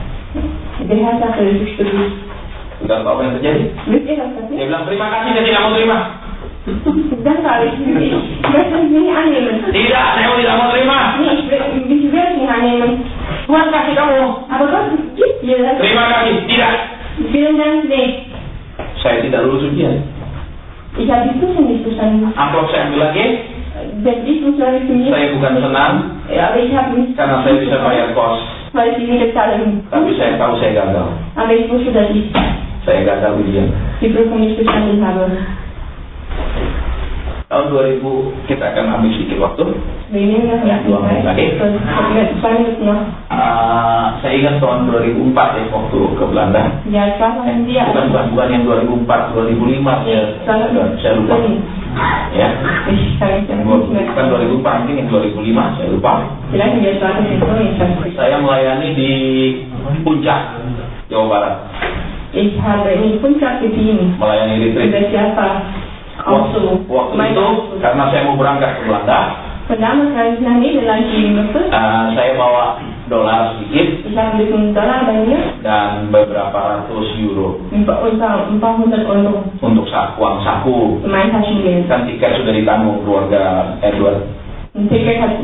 Der Herr sagte, das ist für dich. Sudah tahu apa yang terjadi? Wisst ihr, was das Dia ist? bilang terima kasih, saya tidak mau terima. Das sage ich nicht. Ich möchte es nicht annehmen. Tidak, saya tidak mau terima. Nee, ich will es nicht annehmen. Tuhan kasih kamu. Aber Gott gibt dir das. Terima kasih. Tidak. Vielen Dank, nee. Saya tidak lulus ujian. Ich habe die Prüfung nicht bestanden. Amplop saya ambil lagi. Der Briefumschlag ist für mich. Saya bukan senang Ja, aber ich habe nicht. karena saya bisa bayar kos. Weil ich die Miete zahlen. Tapi saya tahu saya gagal. Aber ich wusste, dass ich Saya gagal ujian. die Prüfung nicht bestanden habe. Tahun 2000 kita akan ambil sedikit waktu. Wir nehmen noch Ja, 2 menit lagi. 2 Minuten noch. Saya ingat tahun 2004 ya waktu ke Belanda. Ja, es war noch ein Jahr. Bukan yang 2004, 2005 saya lupa. Ya. Ich kann mich Yang nicht mehr. bukan 2004, mungkin yang 2005 saya lupa. Vielleicht in der Straße sind so nicht. Saya melayani di Puncak, Jawa Barat. Ich habe in Puncak gedient. Melayani retreat. Das Jahr war auch so. Waktu itu karena saya mau berangkat ke Belanda, Von damals, als ich nach Niederland gehen musste, saya bawa dolar sedikit ich habe ein bisschen Dollar bei mir dan beberapa ratus euro und ein paar hundert Euro untuk uang saku. in mein Taschengeld. Kan tiket sudah ditanggung keluarga Edward. Ein Ticket hat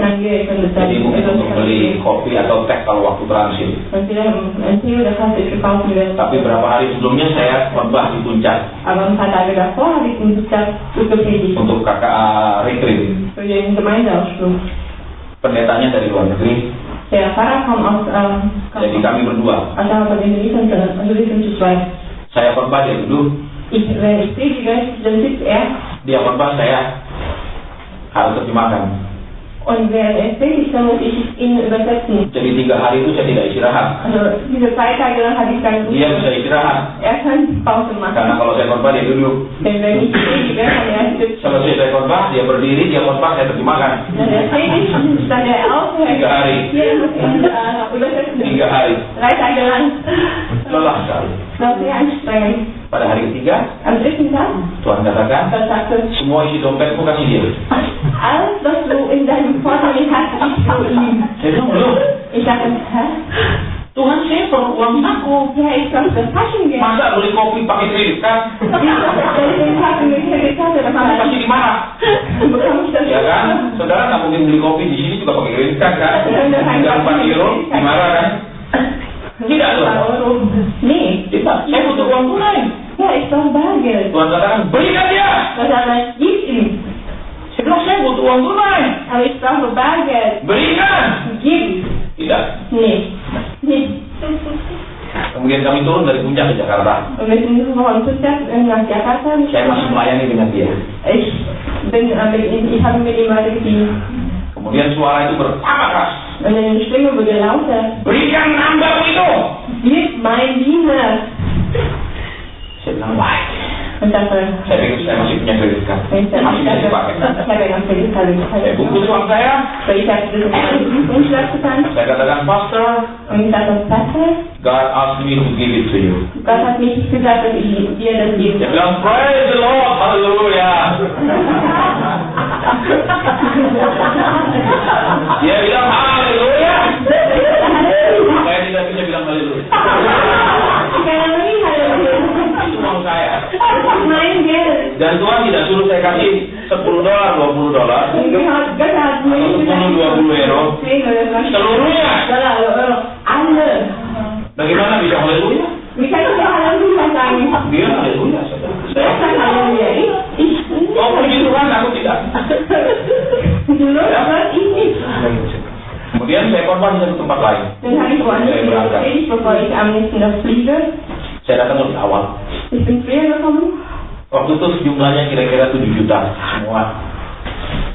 mein Geld schon bezahlt. Jadi mungkin untuk beli kopi atau teh kalau waktu transit. Und wir haben ein Tee oder Kaffee gekauft. Tapi berapa hari sebelumnya saya khotbah di Puncak Aber ein paar Tage davor habe ich den Buchstab gepredigt. untuk KKA retreat. Für den Gemeindeausflug. Pendetanya dari luar negeri. Der Pfarrer kam aus Jadi kami berdua. also von den Riesen zu zweit. Saya khotbah, dia duduk. Wenn ich predige, dann sitzt Dia khotbah, saya harus terjemahkan. und während er predigt, dann muss ich ihn übersetzen. Jadi 3 hari itu saya tidak istirahat. Also diese 2 Tage lang hatte ich keine Dia Ruhe. bisa istirahat. Er kann Pause Karena machen. kalau saya khotbah, dia duduk. Denn wenn ich predige, kann er sitzen. Selesai saya khotbah, dia berdiri, dia khotbah, saya terjemahkan. Wenn er predigt, stand er auf, 3 hari. hier muss ich übersetzen. 3 hari. 3 Tage lang. Lelah sekali. Das war sehr anstrengend. Pada hari ketiga, Am 3. Tag, Tuhan katakan, da sagte, semua isi dompetmu kasih dia. alles, was du in deinem Portemonnaie hast, ist für ihn. Saya bilang, belum. Ich sagte, hä? Tuhan, saya perlu uang saku. Ja, ich brauche das Taschengeld. Masa beli kopi pakai kredit kan? Wenn ich den Taschengeld gekauft habe, Kamu pasti dimarah. bekomme ich das Ya kan? Saudara nggak mungkin beli kopi di sini juga pakai kredit kan? Tinggal 4 euro, dimarah kan? Tidak tuh. Euro. Nee. Tidak, saya butuh uang tunai. Ja, ich brauche Bargeld. Tuhan katakan, berikan dia. Da sagt er, gib ihm. Saya bilang, saya butuh uang tunai. Aber ich brauche Bargeld. Berikan. Gib. Tidak. Nee. Nicht. Kemudian kami turun dari puncak ke Jakarta. Und wir sind von Stuttgart nach Jakarta. Saya masih melayani dengan dia. Ich habe mit ihm weitergedient. Kemudian suara itu bertambah keras. Und die Stimme wurde lauter. Berikan hambamu itu. Gib mein Diener. Saya bilang, baik. Und sagte, Saya pikir saya masih punya kredit kan. ich Masih bisa dipakai. habe ganz viel Saya bungkus uang saya. Ich habe das in einen Umschlag getan. Saya katakan, Pastor, Und ich sagte, Pastor, God asked me to give it to you. Gott hat mich gesagt, dass ich dir das geben Dia soll. bilang, praise the Lord, haleluya. Dia bilang, haleluya. Saya tidak bisa bilang haleluya. Ich kann aber nicht Halleluja. Itu uang saya. Das ist mein Geld. Dan Tuhan tidak suruh saya kasih $10, $20. Und Gott hat mir Atau nicht gesagt, 10, 20 euro. 10 oder was. Seluruhnya. Dollar oder Euro. Alle. Bagaimana bisa haleluya? Wie kann ich dir Halleluja sagen? Dia haleluya, saudara. Wer sagt Halleluja? Ich nicht. Oh, puji Tuhan, aku tidak. Nur Gott, ich nicht. Kemudian saya korban di satu tempat lain. Dann habe ich woanders Saya berangkat. gepredigt, bevor ich am nächsten Tag fliege. Saya datang lebih awal. Ich bin früher gekommen. Waktu itu jumlahnya kira-kira 7 juta semua.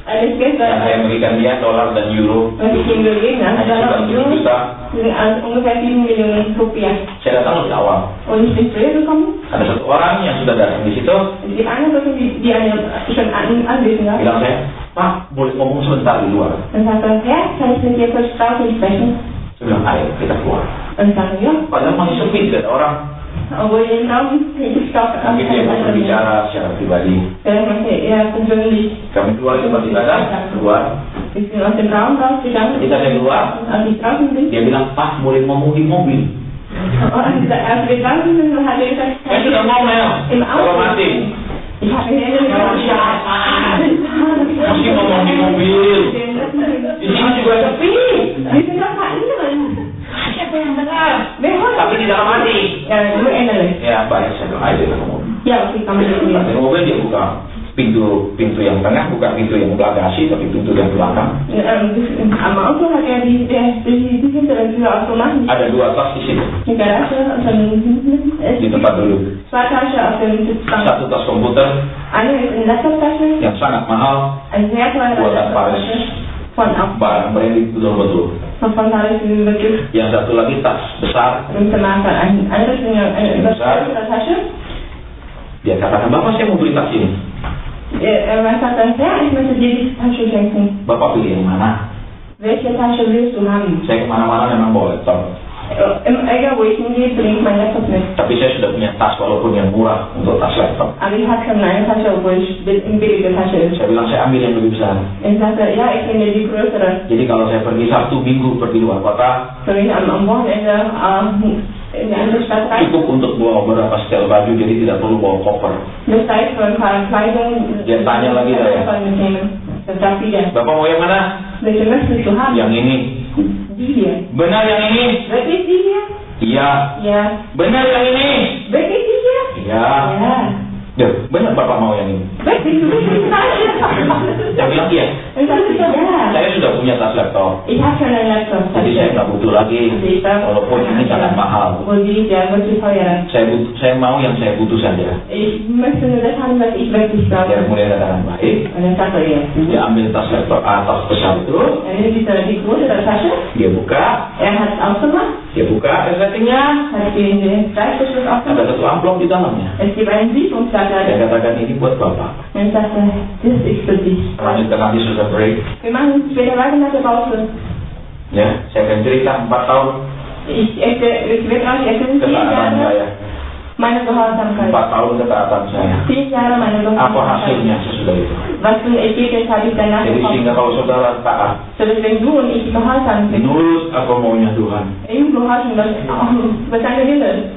Alles Geld, Dan saya berikan dia dolar dan euro. was ich ihm gegeben habe, Hanya Dollar sekitar und 7 Euro, juta. sind ungefähr 7 Millionen Rupiah. Saya datang lebih awal. Und ich bin früher gekommen. Ada satu orang yang sudah datang di situ. Es gibt eine Person, die eine schon anwesend war. Bilang saya, Pak, boleh ngomong sebentar di luar. Und sagte, Herr, kann ich mit dir kurz draußen sprechen? Saya bilang, ayo kita keluar. Und ich sagte, ja. Padahal masih sepi, tidak ada orang. Obwohl im Raum gibt es doch Mungkin dia mau berbicara secara pribadi. Vielleicht möchte er persönlich. Kami keluar di tempat ibadah, keluar. Wir sind aus dem Raum rausgegangen. Ketika saya keluar, Als ich draußen bin. dia bilang, Pak, boleh ngomong di mobil. Und als wir draußen sind, hat er gesagt, Saya sudah ngomel, im kalau Auto. mati. Ich habe mir Masih ngomong di mobil. Di sini juga sepi. Wir sind doch verändern. Siapa yang dengar? Wer hört? Tapi di dalam hati. Ja, nur innerlich. Ya, baik, saya bilang, ayo kita ngomong. Ja, okay, kann man das sehen. Di mobil dia buka pintu yang tengah, bukan pintu yang bagasi, tapi pintu yang belakang. Am Auto hat er die hintere Tür aufgemacht. Ada 2 tas di situ, Die Garage und dann di tempat duduk. 2 Tasche auf dem Sitzbank. Satu tas komputer Eine ist in Laptoptasche, yang sangat mahal, ein sehr teurer Buatan Paris. Laptoptasche von auch barang branded betul-betul. von Paris wirklich Yang satu lagi tas besar. im Marke. Ein anderes in eine überschaubare Tasche. Dia katakan, Bapak saya mau beli tas ini. Er sagte, ja, ich möchte dir diese Tasche schenken. Bapak pilih yang mana? Welche Tasche willst du haben? Saya kemana-mana memang bawa laptop. Egal wo ich hingehe, bringe ich mein Laptop mit. Tapi saya sudah punya tas walaupun yang murah untuk tas laptop. Aber ich habe schon eine Tasche, obwohl ich eine billige Tasche ist. Saya bilang saya ambil yang lebih besar. Ich sagte, ja, ich nehme die größere. Jadi kalau saya pergi Sabtu Minggu pergi luar kota, Wenn ich am Wochenende in die andere Stadt reise, cukup untuk bawa beberapa setel baju, jadi tidak perlu bawa koper. das reicht für ein paar Kleidung. Dia tanya lagi das saya, einfach mitnehmen. Das darf wieder. Bapak mau yang mana? Welche möchtest du haben? Yang ini. Die hier. Benar yang ini? Wirklich die hier? Iya. Ja. Benar yang ini? Wirklich die hier? Iya. Ja. Duh, benar Bapak mau yang ini? Wirklich, du willst die Tasche. Yang bilang iya. Dann sagte ich, ja, Saya sudah punya tas laptop. ich habe schon einen Laptop. Jadi saya nggak butuh lagi. Walaupun ini sangat mahal. Wo sie ja wirklich teuer. Saya mau yang saya butuh saja. Ich möchte nur das haben, was ich wirklich Dia brauche. mulai katakan baik. Und dann sagte er, ja, gut. Dia ambil tas laptop atas besar itu. Er nimmt die große Tasche, Dia buka. er hat es aufgemacht, Dia buka resletingnya. hat den Reißverschluss Ada aufgemacht. satu amplop di dalamnya. Es gibt einen Briefumschlag Saya da. katakan ini buat bapak. Und ich sagte, das ist für dich. Lanjutkan nanti sudah break. Wir machen später weiter nach der Pause. Ya, saya akan cerita 4 tahun Ich werde euch erzählen, 10 ketaatan Jahre saya. meine Gehorsamkeit. 4 tahun ketaatan saya. 10 Jahre meine Apa Gehorsamkeit. hasilnya sesudah itu? Was für ein Ergebnis habe ich danach Jadi sehingga bekommen? kalau saudara taat, Sodass wenn du und ich gehorsam sind, menurut apa maunya Tuhan, im Gehorsam, was auch was deine Wille ist.